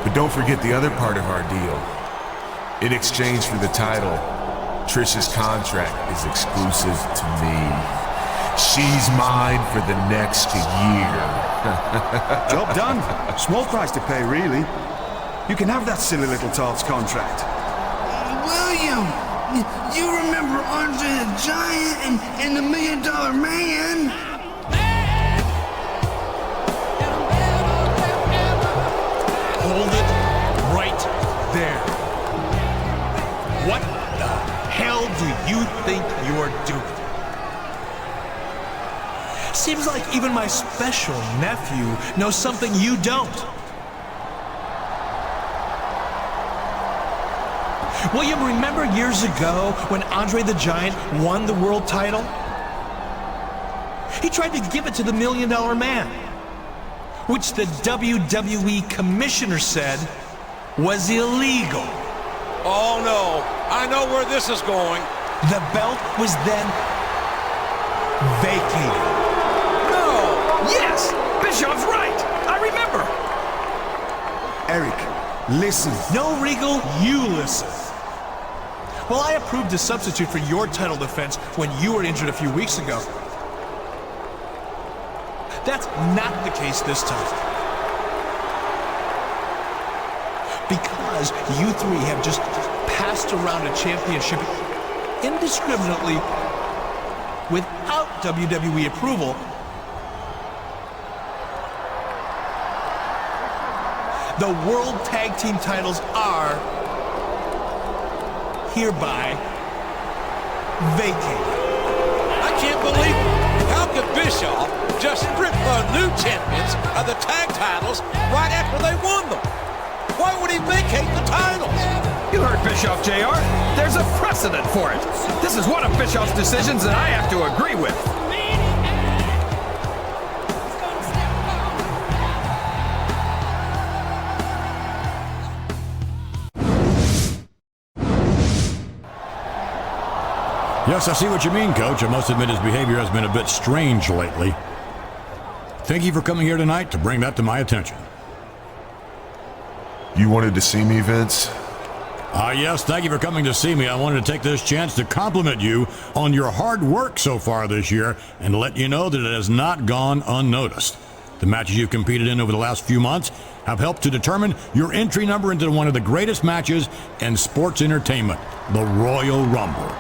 Speaker 4: But don't forget the other part of our deal. In exchange for the title, Trish's contract is exclusive to me. She's mine for the next year.
Speaker 11: Job done. Small price to pay, really. You can have that silly little tart's contract.
Speaker 16: William, you remember Andre the Giant and the $1 Million Man?
Speaker 6: Hold it right there. What the hell do you think you're doing? Seems like even my special nephew knows something you don't. William, remember years ago when Andre the Giant won the world title? He tried to give it to the $1 Million Man, which the WWE commissioner said was illegal.
Speaker 1: Oh no, I know where this is going.
Speaker 6: The belt was then vacated.
Speaker 2: Yes! Bischoff's right! I remember!
Speaker 11: Eric, listen.
Speaker 6: No, Regal, you listen. Well, I approved a substitute for your title defense when you were injured a few weeks ago. That's not the case this time. Because you three have just passed around a championship indiscriminately without WWE approval. The World Tag Team titles are hereby vacated.
Speaker 1: I can't believe it. How could Bischoff just strip the new champions of the tag titles right after they won them? Why would he vacate the titles?
Speaker 2: You heard Bischoff, JR. There's a precedent for it. This is one of Bischoff's decisions that I have to agree with.
Speaker 18: Yes, I see what you mean, Coach. I must admit his behavior has been a bit strange lately. Thank you for coming here tonight to bring that to my attention.
Speaker 4: You wanted to see me, Vince?
Speaker 18: Yes, thank you for coming to see me. I wanted to take this chance to compliment you on your hard work so far this year and to let you know that it has not gone unnoticed. The matches you've competed in over the last few months have helped to determine your entry number into one of the greatest matches in sports entertainment, the Royal Rumble.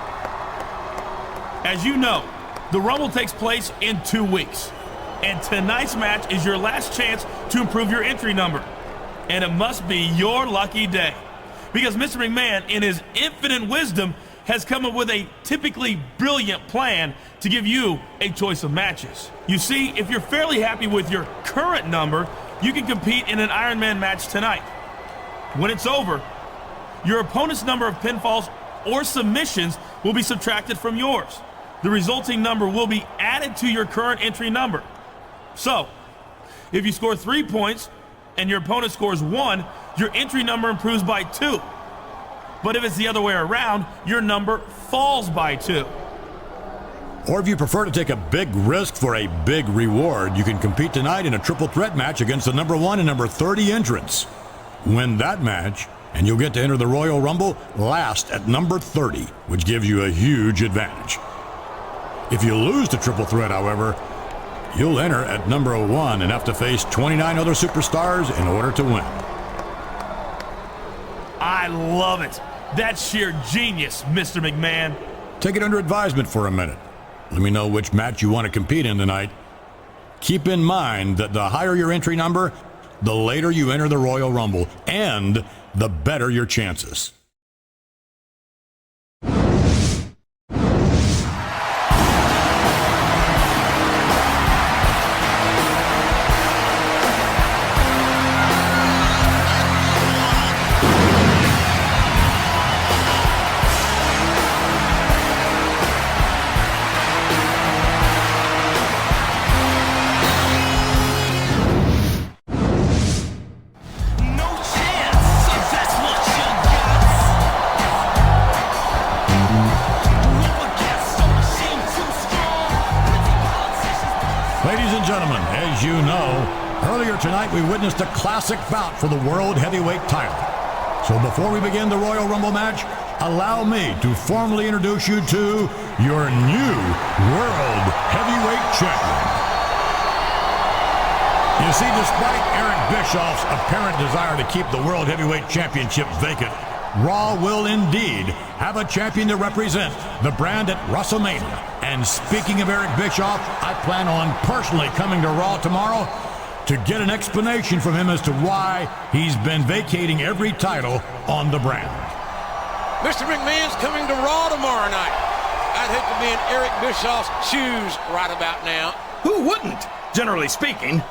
Speaker 17: As you know, the Rumble takes place in 2 weeks. And tonight's match is your last chance to improve your entry number. And it must be your lucky day. Because Mr. McMahon, in his infinite wisdom, has come up with a typically brilliant plan to give you a choice of matches. You see, if you're fairly happy with your current number, you can compete in an Iron Man match tonight. When it's over, your opponent's number of pinfalls or submissions will be subtracted from yours. The resulting number will be added to your current entry number. So, if you score 3 points and your opponent scores 1, your entry number improves by 2. But if it's the other way around, your number falls by 2.
Speaker 18: Or if you prefer to take a big risk for a big reward, you can compete tonight in a triple threat match against the number 1 and number 30 entrants. Win that match, and you'll get to enter the Royal Rumble last at number 30, which gives you a huge advantage. If you lose the triple threat, however, you'll enter at number 1 and have to face 29 other superstars in order to win.
Speaker 17: I love it. That's sheer genius, Mr. McMahon.
Speaker 18: Take it under advisement for a minute. Let me know which match you want to compete in tonight. Keep in mind that the higher your entry number, the later you enter the Royal Rumble, and the better your chances. Gentlemen, as you know, earlier tonight we witnessed a classic bout for the World Heavyweight title. So before we begin the Royal Rumble match, allow me to formally introduce you to your new World Heavyweight Champion. You see, despite Eric Bischoff's apparent desire to keep the World Heavyweight Championship vacant, Raw will indeed have a champion to represent the brand at WrestleMania. And speaking of Eric Bischoff, I plan on personally coming to Raw tomorrow to get an explanation from him as to why he's been vacating every title on the brand.
Speaker 1: Mr. McMahon's coming to Raw tomorrow night. I'd hate to be in Eric Bischoff's shoes right about now.
Speaker 2: Who wouldn't, generally speaking?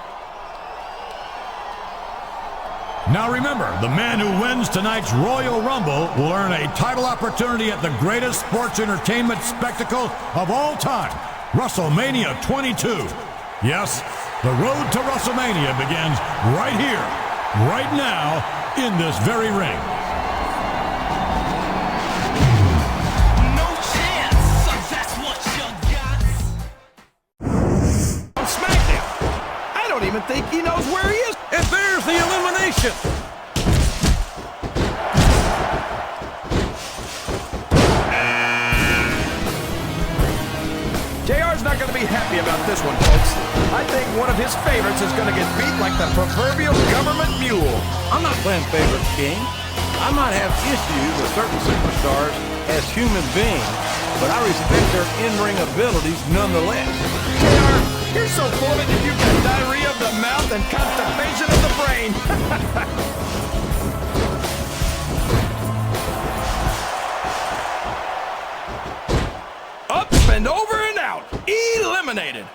Speaker 18: Now remember, the man who wins tonight's Royal Rumble will earn a title opportunity at the greatest sports entertainment spectacle of all time, WrestleMania 22. Yes, the road to WrestleMania begins right here, right now, in this very ring.
Speaker 2: No chance, so that's what you got. On SmackDown, I don't even think he knows where he is.
Speaker 1: And there's the elimination.
Speaker 2: JR's not going to be happy about this one, folks. I think one of his favorites is going to get beat like the proverbial government mule.
Speaker 1: I'm not playing favorites, King. I might have issues with certain superstars as human beings, but I respect their in-ring abilities nonetheless.
Speaker 2: JR, you're so full of it that you've got diarrhea of the mouth and constipation of the brain. Up and over and out. Eliminated.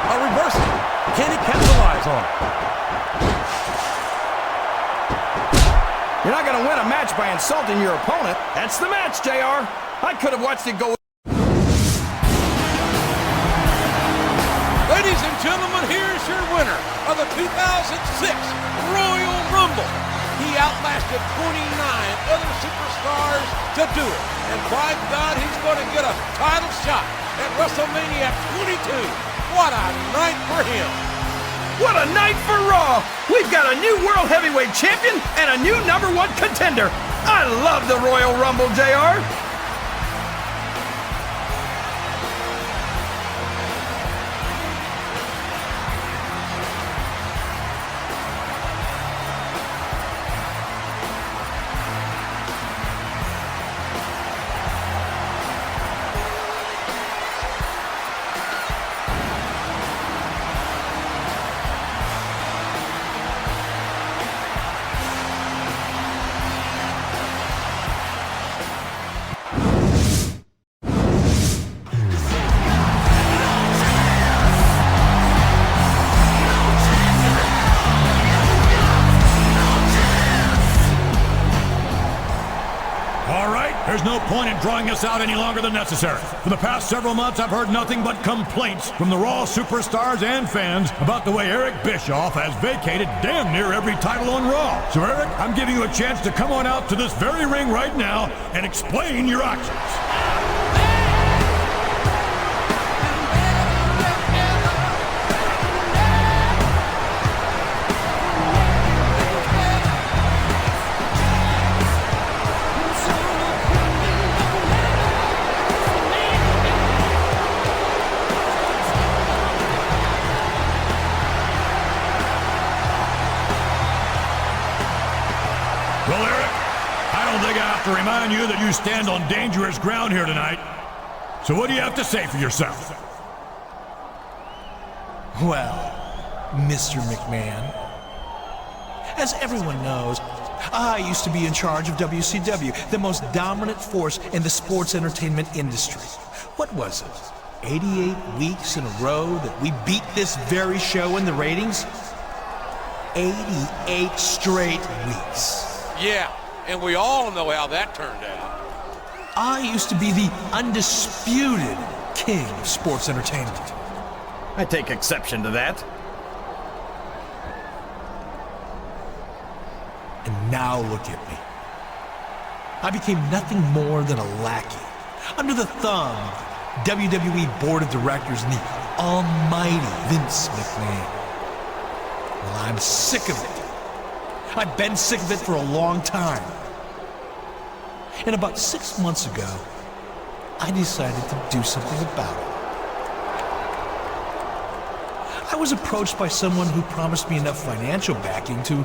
Speaker 1: A reversal. Can he capitalize on it?
Speaker 2: You're not going to win a match by insulting your opponent. That's the match, JR. I could have watched it go.
Speaker 1: Ladies and gentlemen, here's your winner of the 2006 Royal Rumble. He outlasted 29 other superstars to do it. And by God, he's going to get a title shot at WrestleMania 22. What a night for him.
Speaker 2: What a night for Raw! We've got a new World Heavyweight Champion and a new #1 contender. I love the Royal Rumble, JR.
Speaker 18: All right, there's no point in drawing this out any longer than necessary. For the past several months, I've heard nothing but complaints from the Raw superstars and fans about the way Eric Bischoff has vacated damn near every title on Raw. So Eric, I'm giving you a chance to come on out to this very ring right now and explain your actions. Well, Eric, I don't think I have to remind you that you stand on dangerous ground here tonight. So what do you have to say for yourself?
Speaker 6: Well, Mr. McMahon, as everyone knows, I used to be in charge of WCW, the most dominant force in the sports entertainment industry. What was it? 88 weeks in a row that we beat this very show in the ratings? 88 straight weeks.
Speaker 1: Yeah, and we all know how that turned out.
Speaker 6: I used to be the undisputed king of sports entertainment.
Speaker 2: I take exception to that.
Speaker 6: And now look at me. I became nothing more than a lackey, under the thumb of WWE Board of Directors and the almighty Vince McMahon. Well, I'm sick of it. I've been sick of it for a long time. And about 6 months ago, I decided to do something about it. I was approached by someone who promised me enough financial backing to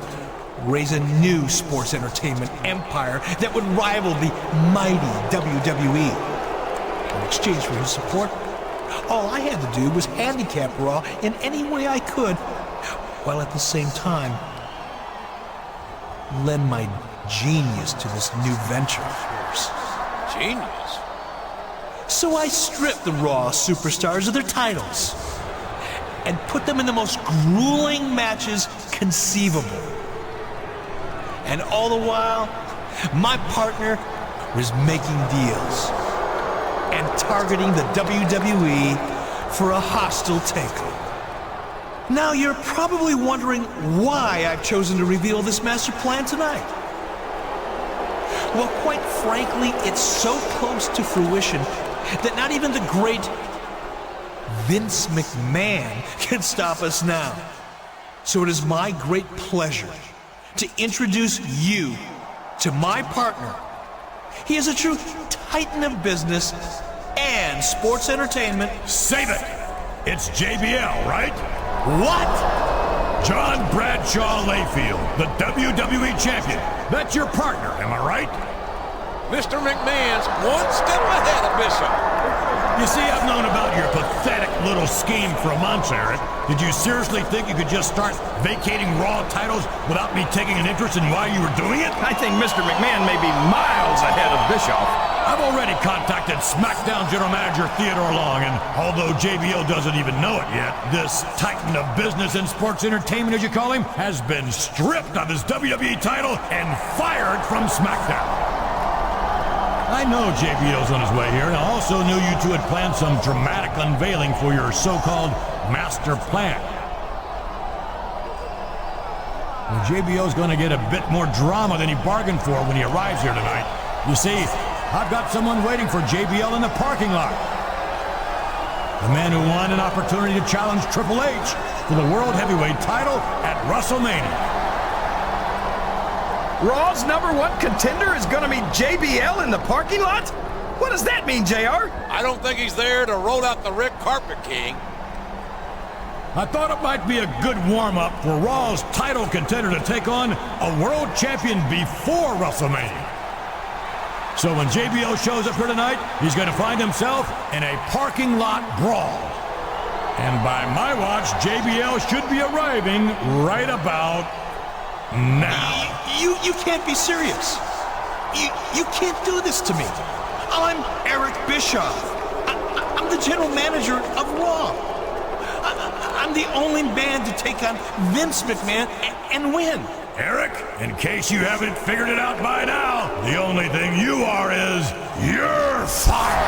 Speaker 6: raise a new sports entertainment empire that would rival the mighty WWE. In exchange for his support, all I had to do was handicap Raw in any way I could, while at the same time lend my genius to this new venture of yours.
Speaker 1: Genius?
Speaker 6: So I stripped the Raw superstars of their titles and put them in the most grueling matches conceivable. And all the while, my partner was making deals and targeting the WWE for a hostile takeover. Now you're probably wondering why I've chosen to reveal this master plan tonight. Well, quite frankly, it's so close to fruition that not even the great Vince McMahon can stop us now. So it is my great pleasure to introduce you to my partner. He is a true titan of business and sports entertainment.
Speaker 18: Save it! It's JBL, right?
Speaker 6: What?
Speaker 18: John Bradshaw Layfield, the WWE champion. That's your partner, am I right?
Speaker 1: Mr. McMahon's one step ahead of Bischoff.
Speaker 18: You see, I've known about your pathetic little scheme for months, Eric. Did you seriously think you could just start vacating Raw titles without me taking an interest in why you were doing it?
Speaker 2: I think Mr. McMahon may be miles ahead of Bischoff.
Speaker 18: I've already contacted SmackDown General Manager Theodore Long, and although JBL doesn't even know it yet, this titan of business and sports entertainment, as you call him, has been stripped of his WWE title and fired from SmackDown. I know JBL's on his way here, and I also knew you two had planned some dramatic unveiling for your so-called master plan. Well, JBL's going to get a bit more drama than he bargained for when he arrives here tonight. You see, I've got someone waiting for JBL in the parking lot. The man who won an opportunity to challenge Triple H for the World Heavyweight title at WrestleMania.
Speaker 2: Raw's #1 contender is going to meet JBL in the parking lot? What does that mean, JR?
Speaker 1: I don't think he's there to roll out the red carpet, King.
Speaker 18: I thought it might be a good warm-up for Raw's title contender to take on a world champion before WrestleMania. So when JBL shows up here tonight, he's going to find himself in a parking lot brawl. And by my watch, JBL should be arriving right about now.
Speaker 6: You can't be serious. You can't do this to me. I'm Eric Bischoff. I'm the general manager of Raw. I'm the only man to take on Vince McMahon and win.
Speaker 18: Eric, in case you haven't figured it out by now, the only thing you are is, you're fired!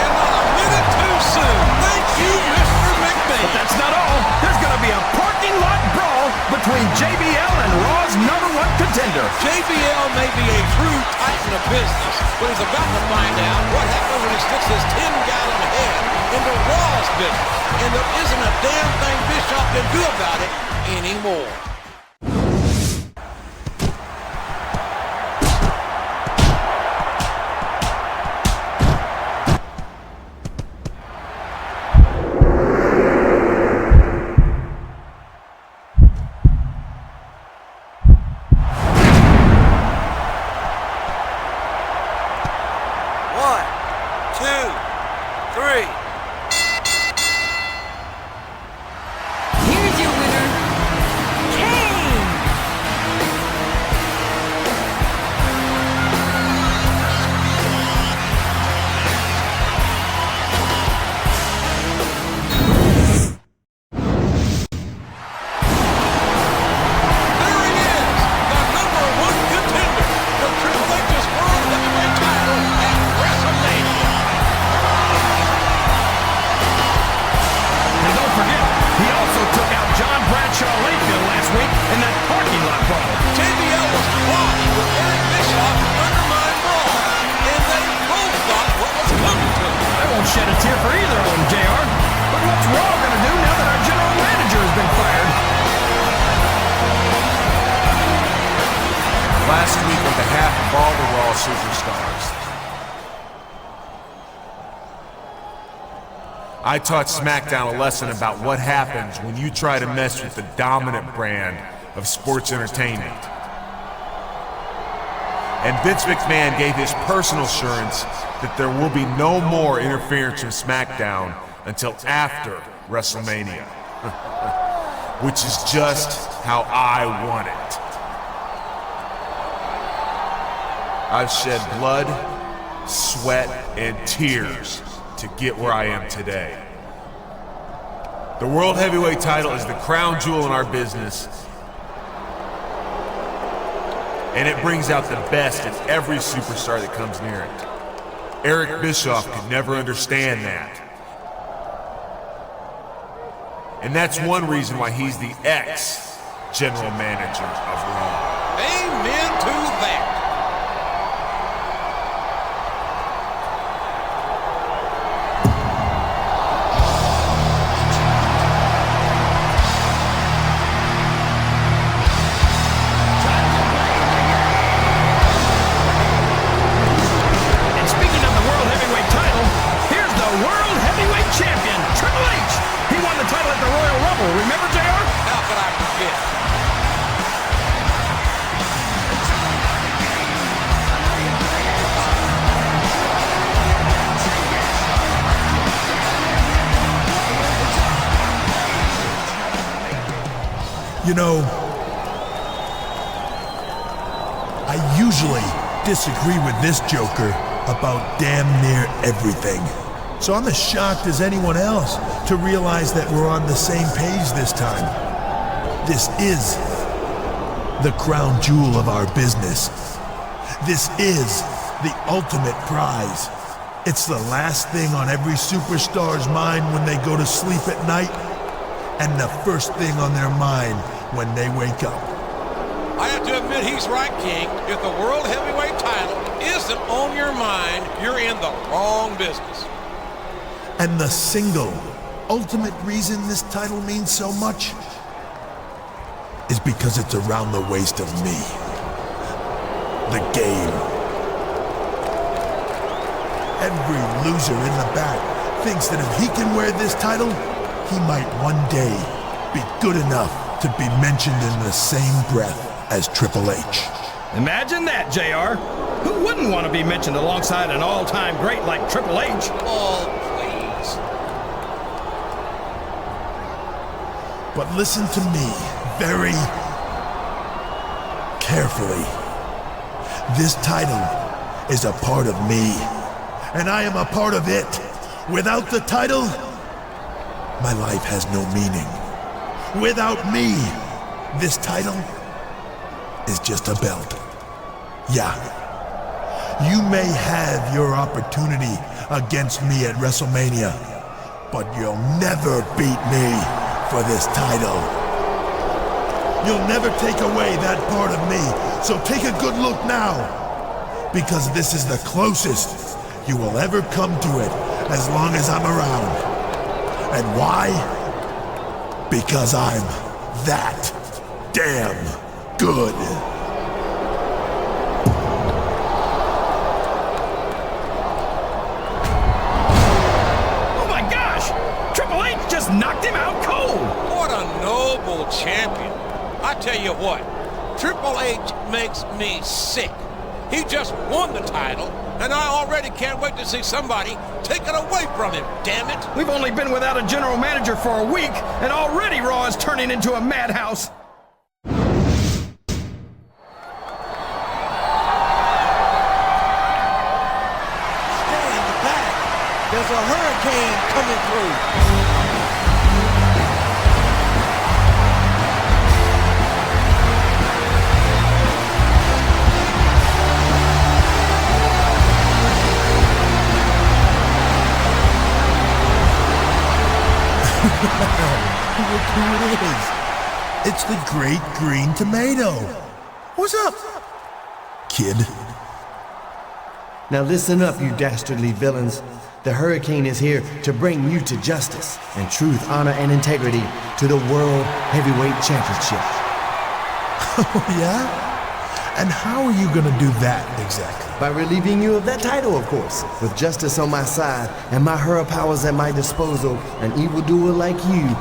Speaker 1: And not a minute too soon. Thank you, Mr. McMahon.
Speaker 2: But that's not all. There's going to be a parking lot brawl between JBL and Raw's #1 contender.
Speaker 1: JBL may be a true titan of business, but he's about to find out what happens when he sticks his 10-gallon head into Raw's business. And there isn't a damn thing Bischoff can do about it anymore.
Speaker 12: Here's your winner, KANE!
Speaker 2: Shed a tear for either of them, JR. But what's Raw going to do now that our general manager has been fired?
Speaker 19: Last week, on behalf of all the Raw superstars, I taught SmackDown a lesson about what happens when you try to mess with the dominant brand of sports entertainment. And Vince McMahon gave his personal assurance that there will be no more interference from SmackDown until after WrestleMania. Which is just how I want it. I've shed blood, sweat, and tears to get where I am today. The World Heavyweight title is the crown jewel in our business, and it brings out the best in every superstar that comes near it. Eric Bischoff could never understand that. And that's one reason why he's the ex-general manager of Raw.
Speaker 1: Amen to that.
Speaker 2: Remember, JR?
Speaker 1: How could I forget?
Speaker 5: You know, I usually disagree with this Joker about damn near everything. So I'm as shocked as anyone else to realize that we're on the same page this time. This is the crown jewel of our business. This is the ultimate prize. It's the last thing on every superstar's mind when they go to sleep at night, and the first thing on their mind when they wake up.
Speaker 1: I have to admit he's right, King. If the World Heavyweight title isn't on your mind, you're in the wrong business.
Speaker 5: And the single, ultimate reason this title means so much is because it's around the waist of me. The game. Every loser in the back thinks that if he can wear this title, he might one day be good enough to be mentioned in the same breath as Triple H.
Speaker 2: Imagine that, JR. Who wouldn't want to be mentioned alongside an all-time great like Triple H?
Speaker 1: Oh, please.
Speaker 5: But listen to me very carefully. This title is a part of me, and I am a part of it. Without the title, my life has no meaning. Without me, this title is just a belt. Yeah. You may have your opportunity against me at WrestleMania, but you'll never beat me for this title. You'll never take away that part of me, so take a good look now, because this is the closest you will ever come to it as long as I'm around. And why? Because I'm that damn good.
Speaker 2: Oh my gosh! Triple H just knocked him out cold!
Speaker 1: What a noble champion. I tell you what, Triple H makes me sick. He just won the title, and I already can't wait to see somebody take it away from him, damn it!
Speaker 2: We've only been without a general manager for a week, and already Raw is turning into a madhouse.
Speaker 1: Stay in the back. There's a hurricane coming through.
Speaker 5: Look who it is. It's the Great Green Tomato. What's up, kid?
Speaker 20: Now listen up, you dastardly villains. The Hurricane is here to bring you to justice and truth, honor, and integrity to the World Heavyweight Championship.
Speaker 5: Oh, yeah? And how are you gonna do that exactly?
Speaker 20: By relieving you of that title, of course. With justice on my side and my hero powers at my disposal, an evildoer like you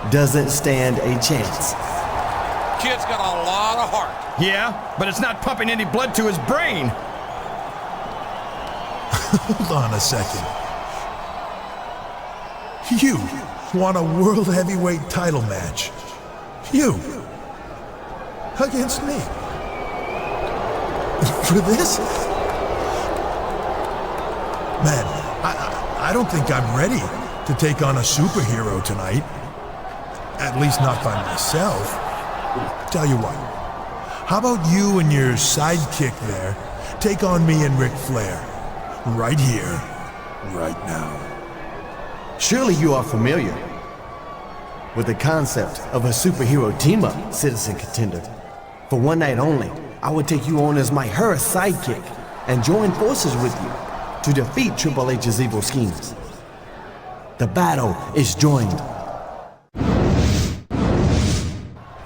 Speaker 20: doesn't stand a chance.
Speaker 1: Kid's got a lot of heart.
Speaker 2: Yeah, but it's not pumping any blood to his brain.
Speaker 5: Hold on a second. You want a World Heavyweight title match? You? Against me? For this? Man, I don't think I'm ready to take on a superhero tonight. At least not by myself. Tell you what, how about you and your sidekick there take on me and Ric Flair? Right here, right now.
Speaker 20: Surely you are familiar with the concept of a superhero team-up, Citizen Contender. For one night only, I will take you on as my her sidekick and join forces with you to defeat Triple H's evil schemes. The battle is joined.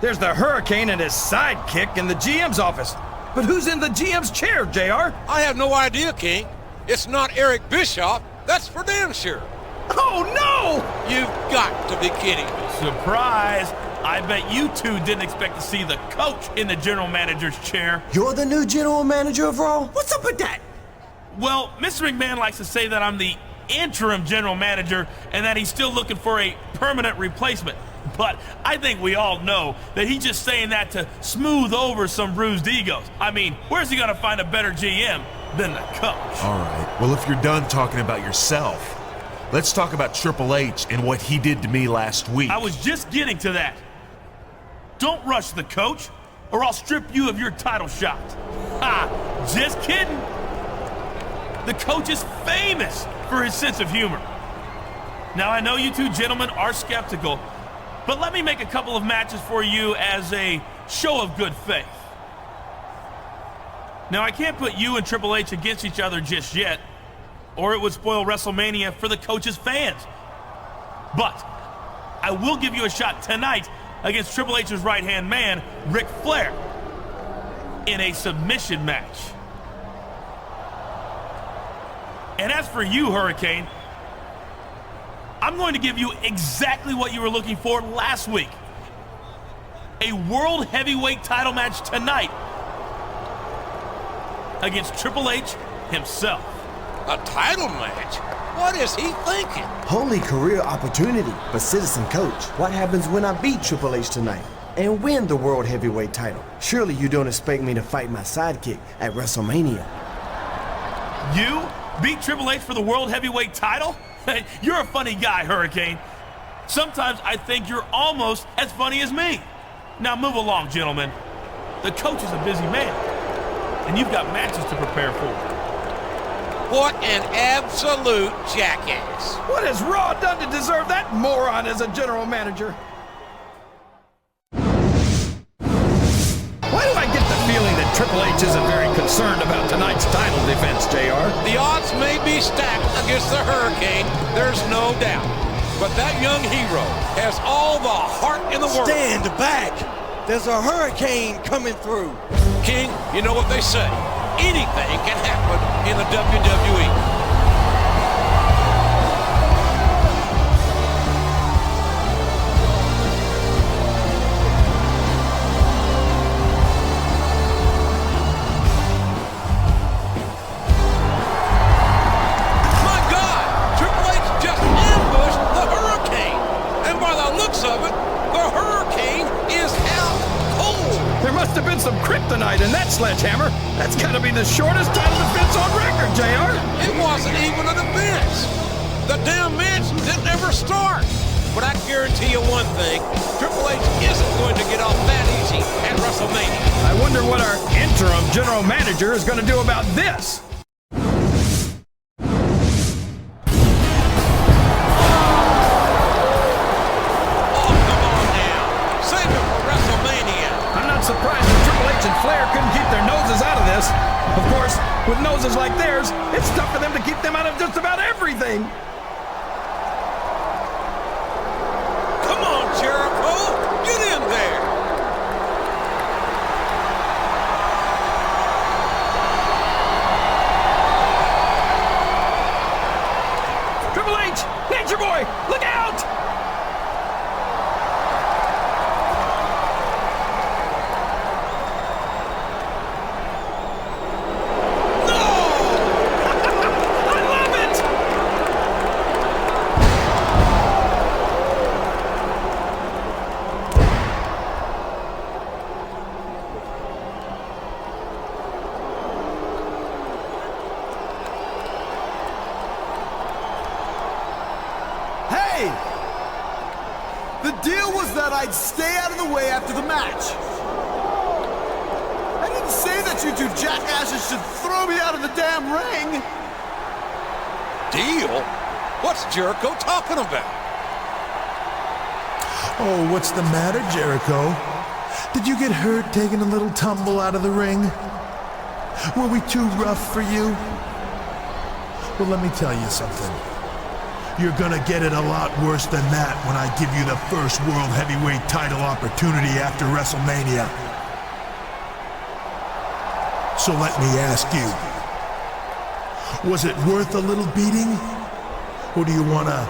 Speaker 2: There's the Hurricane and his sidekick in the GM's office. But who's in the GM's chair, JR?
Speaker 1: I have no idea, King. It's not Eric Bischoff. That's for damn sure.
Speaker 2: Oh, no!
Speaker 1: You've got to be kidding me.
Speaker 17: Surprise! I bet you two didn't expect to see the coach in the general manager's chair.
Speaker 20: You're the new general manager of Raw?
Speaker 17: What's up with that? Well, Mr. McMahon likes to say that I'm the interim general manager and that he's still looking for a permanent replacement. But I think we all know that he's just saying that to smooth over some bruised egos. I mean, where's he gonna find a better GM than the coach?
Speaker 19: All right, well, if you're done talking about yourself, let's talk about Triple H and what he did to me last week.
Speaker 17: I was just getting to that. Don't rush the coach, or I'll strip you of your title shot. Ha! Just kidding. The coach is famous for his sense of humor. Now, I know you two gentlemen are skeptical, but let me make a couple of matches for you as a show of good faith. Now, I can't put you and Triple H against each other just yet, or it would spoil WrestleMania for the coach's fans. But I will give you a shot tonight against Triple H's right-hand man, Ric Flair, in a submission match. And as for you, Hurricane, I'm going to give you exactly what you were looking for last week. A World Heavyweight title match tonight against Triple H himself.
Speaker 1: A title match? What is he thinking?
Speaker 20: Holy career opportunity for Citizen Coach. What happens when I beat Triple H tonight and win the World Heavyweight title? Surely you don't expect me to fight my sidekick at WrestleMania.
Speaker 17: You beat Triple H for the World Heavyweight title? You're a funny guy, Hurricane. Sometimes I think you're almost as funny as me. Now move along, gentlemen. the coach is a busy man, and you've got matches to prepare for.
Speaker 1: What an absolute jackass.
Speaker 2: What has Raw done to deserve that moron as a general manager? Why do I get the feeling that Triple H isn't very concerned about tonight's title defense, JR?
Speaker 1: The odds may be stacked against the Hurricane, there's no doubt. But that young hero has all the heart in the world.
Speaker 21: Stand back! There's a hurricane coming through.
Speaker 1: King, you know what they say. Anything can happen in the WWE.
Speaker 2: Some kryptonite in that sledgehammer. That's gotta be the shortest title defense on record, JR.
Speaker 1: It wasn't even a defense. The damn match didn't ever start. But I guarantee you one thing, Triple H isn't going to get off that easy at WrestleMania.
Speaker 2: I wonder what our interim general manager is going to do about this. Surprised that Triple H and Flair couldn't keep their noses out of this. Of course, with noses like theirs, it's tough for them to keep them out of just about everything.
Speaker 1: Come on, Jericho! Get in there!
Speaker 2: Triple H! Nature Boy! Look out!
Speaker 21: I'd stay out of the way after the match. I didn't say that you two jackasses should throw me out of the damn ring.
Speaker 1: Deal? What's Jericho talking about?
Speaker 5: Oh, what's the matter, Jericho? Did you get hurt taking a little tumble out of the ring? Were we too rough for you? Well, let me tell you something. You're gonna get it a lot worse than that when I give you the first World Heavyweight title opportunity after WrestleMania. So let me ask you, was it worth a little beating? Or do you wanna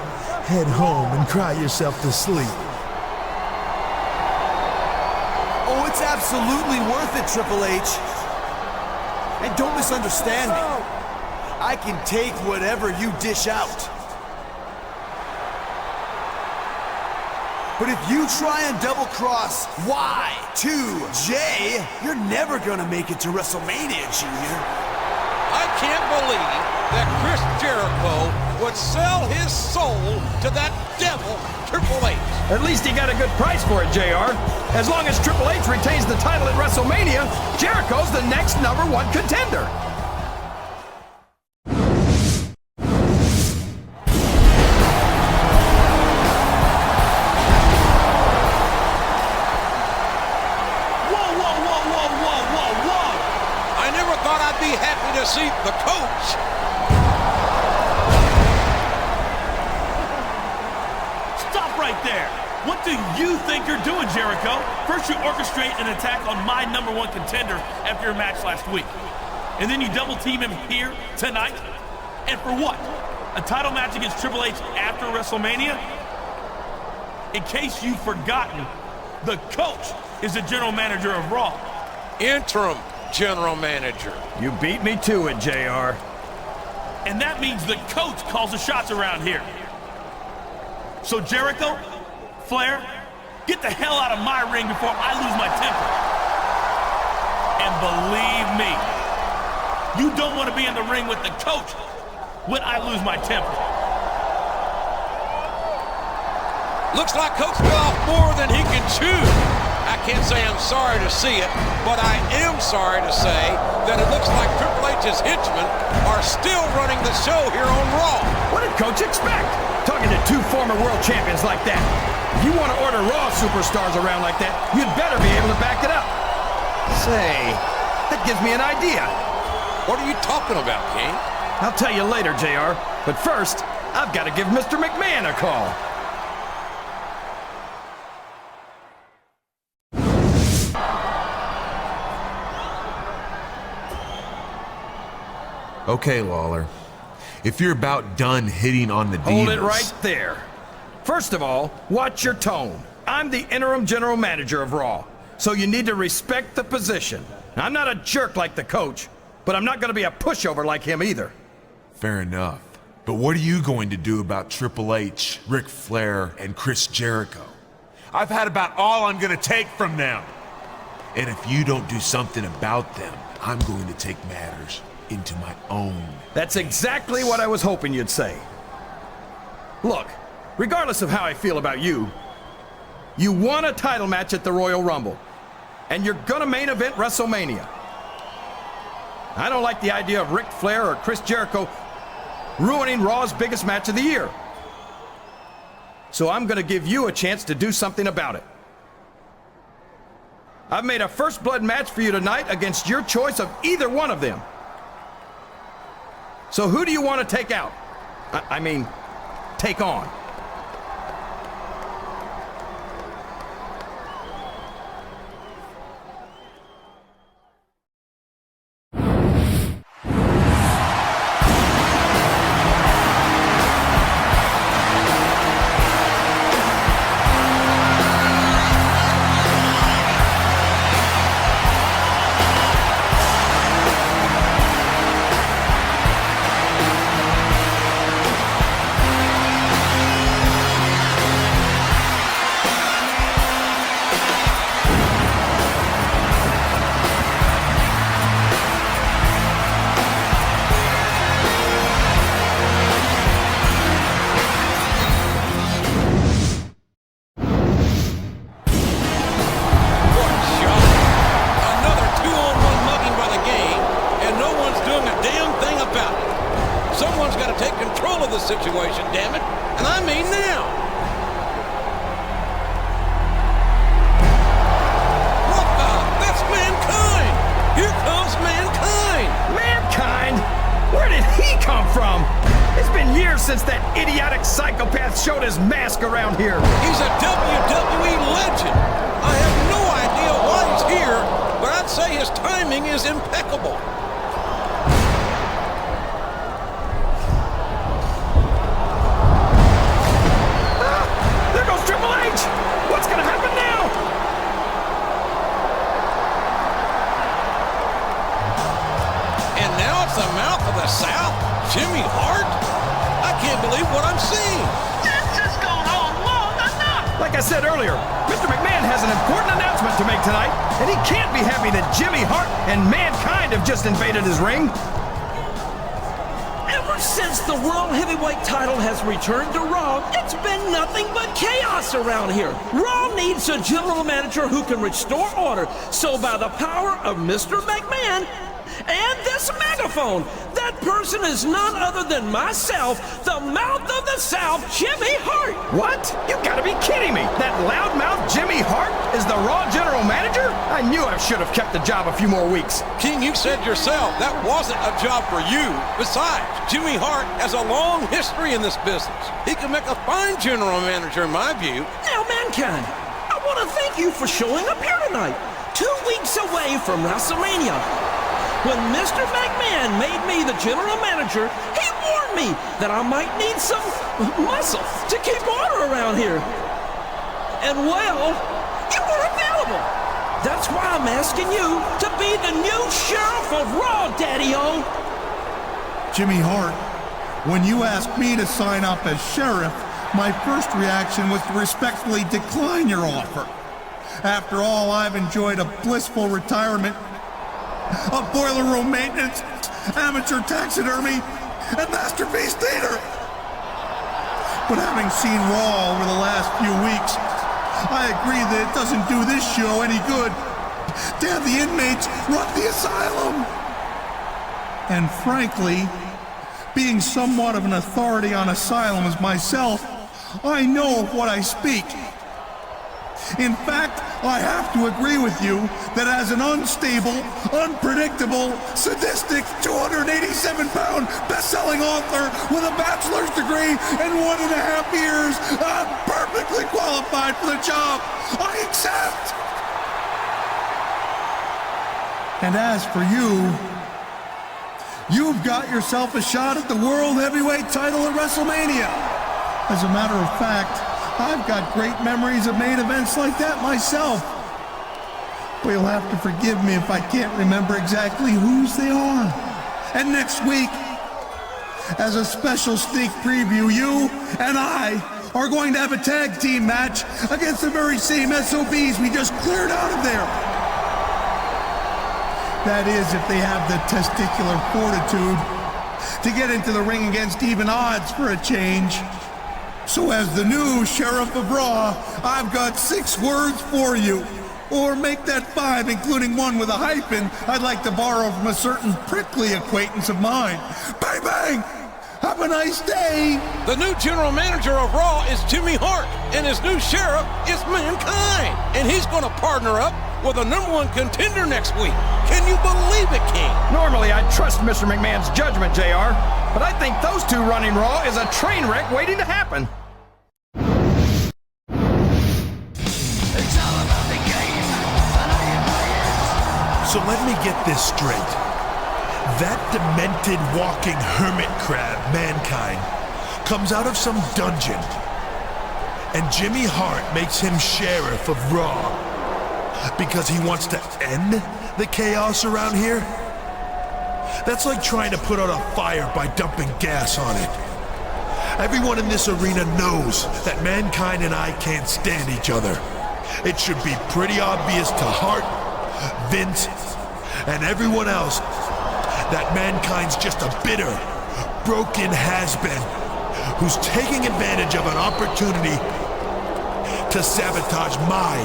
Speaker 5: head home and cry yourself to sleep?
Speaker 21: Oh, it's absolutely worth it, Triple H. And don't misunderstand me. I can take whatever you dish out. But if you try and double-cross Y2J, you're never gonna make it to WrestleMania, Junior.
Speaker 1: I can't believe that Chris Jericho would sell his soul to that devil, Triple H.
Speaker 2: At least he got a good price for it, JR. As long as Triple H retains the title at WrestleMania, Jericho's the next #1 contender.
Speaker 1: See the coach.
Speaker 17: Stop right there. What do you think you're doing, Jericho? First you orchestrate an attack on my #1 contender after your match last week. And then you double team him here tonight? And for what? A title match against Triple H after WrestleMania? In case you've forgotten, the coach is the general manager of Raw.
Speaker 1: Interim general manager.
Speaker 2: You beat me to it, JR.
Speaker 17: And that means the coach calls the shots around here. So Jericho, Flair, get the hell out of my ring before I lose my temper. And believe me, you don't want to be in the ring with the coach when I lose my temper.
Speaker 1: Looks like Coach got off more than he can chew. I can't say I'm sorry to see it, but I am sorry to say that it looks like Triple H's henchmen are still running the show here on Raw.
Speaker 2: What did Coach expect? Talking to two former world champions like that. If you want to order Raw superstars around like that, you'd better be able to back it up. Say, that gives me an idea.
Speaker 1: What are you talking about, King?
Speaker 2: I'll tell you later, JR. But first, I've got to give Mr. McMahon a call.
Speaker 19: Okay, Lawler. If you're about done hitting on the divas...
Speaker 2: Hold it right there. First of all, watch your tone. I'm the interim general manager of Raw, so you need to respect the position. I'm not a jerk like the coach, but I'm not going to be a pushover like him either.
Speaker 19: Fair enough. But what are you going to do about Triple H, Ric Flair, and Chris Jericho? I've had about all I'm going to take from them. And if you don't do something about them, I'm going to take matters into my own.
Speaker 2: That's exactly what I was hoping you'd say. Look, regardless of how I feel about you, you won a title match at the Royal Rumble, and you're gonna main event WrestleMania. I don't like the idea of Ric Flair or Chris Jericho ruining Raw's biggest match of the year. So I'm gonna give you a chance to do something about it. I've made a first blood match for you tonight against your choice of either one of them. So who do you want to take out? I mean, take on?
Speaker 1: Situation, damn it, and I mean now. What the? That's Mankind. Here comes Mankind.
Speaker 2: Mankind? Where did he come from? It's been years since that idiotic psychopath showed his mask around here.
Speaker 1: He's a WWE legend. I have no idea why he's here, but I'd say his timing is impeccable.
Speaker 2: What's gonna happen now?
Speaker 1: And now it's the mouth of the South, Jimmy Hart? I can't believe what I'm seeing.
Speaker 9: This has gone on long enough.
Speaker 2: Like I said earlier, Mr. McMahon has an important announcement to make tonight, and he can't be happy that Jimmy Hart and Mankind have just invaded his ring.
Speaker 9: Ever since the World Heavyweight title has returned to Raw, it's been nothing but chaos around here. Raw needs a general manager who can restore order. So by the power of Mr. McMahon and this megaphone, that person is none other than myself, the mouth of the South, Jimmy Hart.
Speaker 2: What? You gotta be kidding me. That loudmouth Jimmy Hart is the Raw general manager? I knew I should have kept the job a few more weeks.
Speaker 1: King, you said yourself that wasn't a job for you. Besides, Jimmy Hart has a long history in this business. He can make a fine general manager in my view.
Speaker 9: Now, Mankind, I want to thank you for showing up here tonight, 2 weeks away from WrestleMania. When Mr. McMahon made me the general manager, he warned me that I might need some muscle to keep order around here. And well, you were available. That's why I'm asking you to be the new sheriff of Raw, Daddy-O.
Speaker 5: Jimmy Hart, when you asked me to sign up as sheriff, my first reaction was to respectfully decline your offer. After all, I've enjoyed a blissful retirement of boiler room maintenance, amateur taxidermy, and masterpiece theater. But having seen Raw over the last few weeks, I agree that it doesn't do this show any good to have the inmates run the asylum. And frankly, being somewhat of an authority on asylums myself, I know of what I speak. In fact, I have to agree with you that as an unstable, unpredictable, sadistic, 287-pound best-selling author with a bachelor's degree and 1.5 years, I'm perfectly qualified for the job. I accept. And as for you, you've got yourself a shot at the World Heavyweight title at WrestleMania. As a matter of fact, I've got great memories of main events like that myself. But you'll have to forgive me if I can't remember exactly whose they are. And next week, as a special sneak preview, you and I are going to have a tag team match against the very same SOBs we just cleared out of there. That is, if they have the testicular fortitude to get into the ring against even odds for a change. So as the new Sheriff of Raw, I've got 6 words for you. Or make that 5, including one with a hyphen I'd like to borrow from a certain prickly acquaintance of mine. Bang, bang! Have a nice day!
Speaker 1: The new general manager of Raw is Jimmy Hart, and his new sheriff is Mankind. And he's going to partner up with a #1 contender next week. Can you believe it, King?
Speaker 2: Normally, I'd trust Mr. McMahon's judgment, JR, but I think those two running Raw is a train wreck waiting to happen.
Speaker 5: So let me get this straight. That demented walking hermit crab, Mankind, comes out of some dungeon, and Jimmy Hart makes him sheriff of Raw because he wants to end the chaos around here? That's like trying to put out a fire by dumping gas on it. Everyone in this arena knows that Mankind and I can't stand each other. It should be pretty obvious to Hart, Vince, and everyone else that Mankind's just a bitter, broken has-been who's taking advantage of an opportunity to sabotage my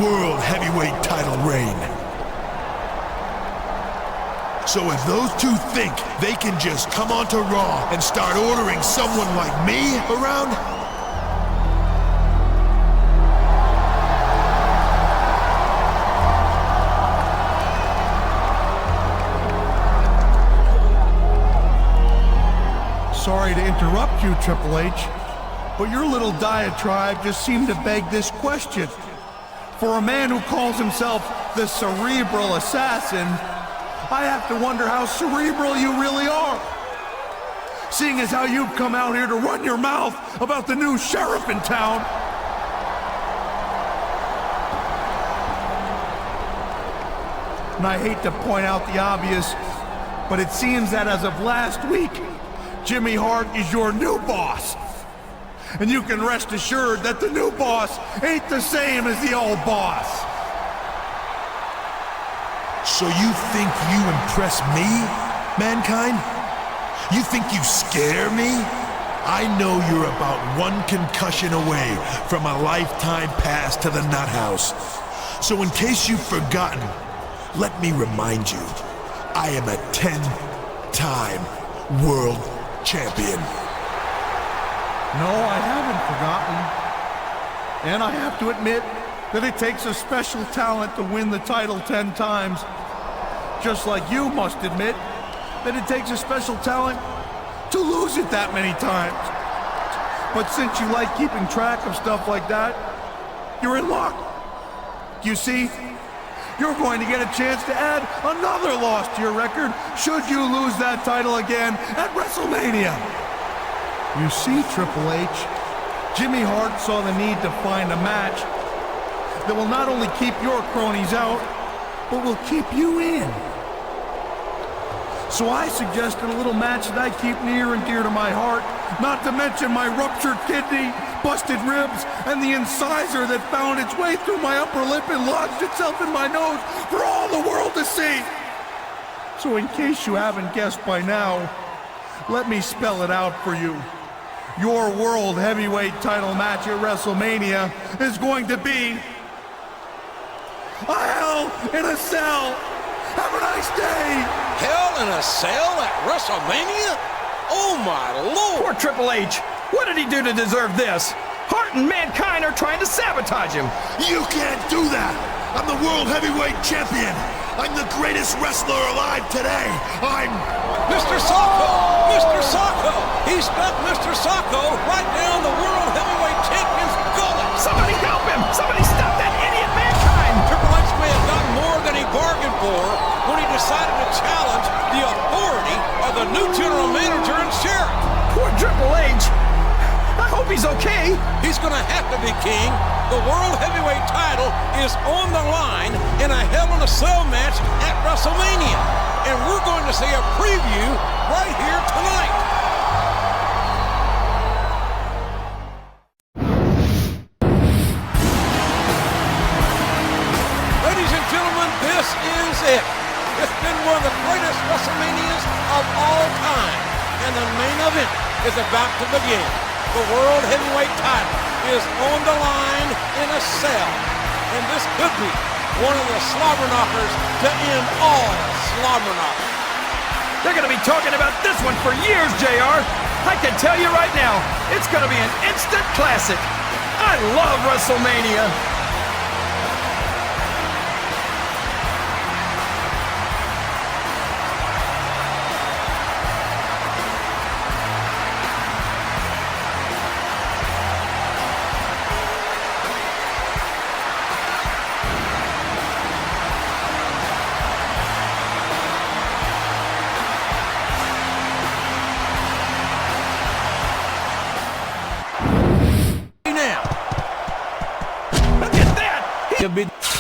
Speaker 5: World Heavyweight title reign. So if those two think they can just come onto Raw and start ordering someone like me around, sorry to interrupt you, Triple H, but your little diatribe just seemed to beg this question. For a man who calls himself the Cerebral Assassin, I have to wonder how cerebral you really are. Seeing as how you've come out here to run your mouth about the new sheriff in town. And I hate to point out the obvious, but it seems that as of last week, Jimmy Hart is your new boss. And you can rest assured that the new boss ain't the same as the old boss. So you think you impress me, Mankind? You think you scare me? I know you're about 1 concussion away from a lifetime pass to the nut house. So in case you've forgotten, let me remind you, I am a 10-time world champion.
Speaker 7: No, I haven't forgotten. And I have to admit that it takes a special talent to win the title 10 times. Just like you must admit that it takes a special talent to lose it that many times. But since you like keeping track of stuff like that, you're in luck. You see, you're going to get a chance to add another loss to your record should you lose that title again at WrestleMania. You see, Triple H, Jimmy Hart saw the need to find a match that will not only keep your cronies out, but will keep you in. So I suggested a little match that I keep near and dear to my heart, not to mention my ruptured kidney, busted ribs, and the incisor that found its way through my upper lip and lodged itself in my nose for all the world to see. So in case you haven't guessed by now, let me spell it out for you. your World Heavyweight title match at WrestleMania is going to be a Hell in a Cell. Have a nice day.
Speaker 1: Hell in a Cell at WrestleMania? Oh my Lord!
Speaker 2: Poor Triple H. What did he do to deserve this? Hart and Mankind are trying to sabotage him.
Speaker 5: You can't do that! I'm the World Heavyweight Champion! I'm the greatest wrestler alive today! I'm...
Speaker 1: Mr. Socko! Mr. Socko! He's got Mr. Socko right down the World Heavyweight Champion's gullet!
Speaker 2: Somebody help him! Somebody stop that idiot Mankind!
Speaker 1: Triple H may have gotten more than he bargained for when he decided to challenge the authority of the new general manager and sheriff.
Speaker 2: Poor Triple H! I hope he's okay.
Speaker 1: He's gonna have to be, King. The World Heavyweight title is on the line in a Hell in a Cell match at WrestleMania. And we're going to see a preview right here tonight. Ladies and gentlemen, this is it. It's been one of the greatest WrestleManias of all time. And the main event is about to begin. The World Heavyweight title is on the line in a cell. And this could be one of the slobber knockers to end all slobber knockers.
Speaker 2: They're going to be talking about this one for years, JR. I can tell you right now, it's going to be an instant classic. I love WrestleMania.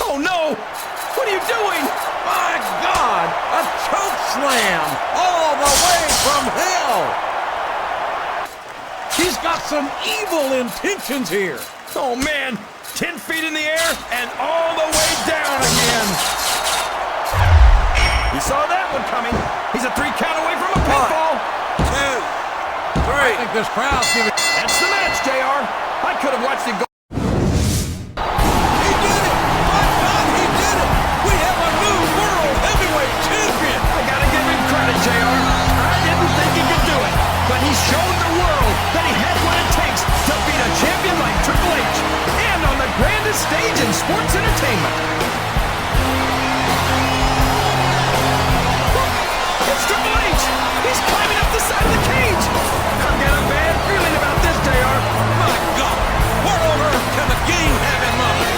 Speaker 2: Oh no! What are you doing?
Speaker 1: My God! A choke slam all the way from hell! He's got some evil intentions here.
Speaker 2: Oh man! 10 feet in the air and all the way down again. You saw that one coming. He's a 3 count away from a pinfall.
Speaker 1: 2, 3. I think this crowd's giving.
Speaker 2: That's the match, JR. I could have watched it go. JR, I didn't think he could do it, but he showed the world that he had what it takes to beat a champion like Triple H, and on the grandest stage in sports entertainment. It's Triple H! He's climbing up the side of the cage! I've got a bad feeling about this, JR.
Speaker 1: My God! What on earth can the game have in mind?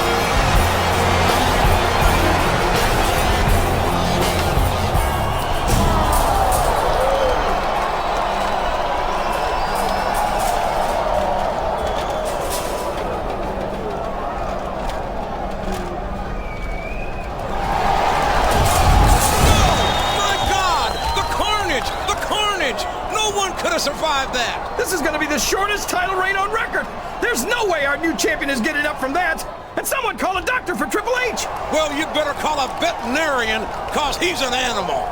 Speaker 1: Survive that.
Speaker 2: This is going to be the shortest title reign on record. There's no way our new champion is getting up from that. And someone call a doctor for Triple H.
Speaker 1: Well, you'd better call a veterinarian, cause he's an animal.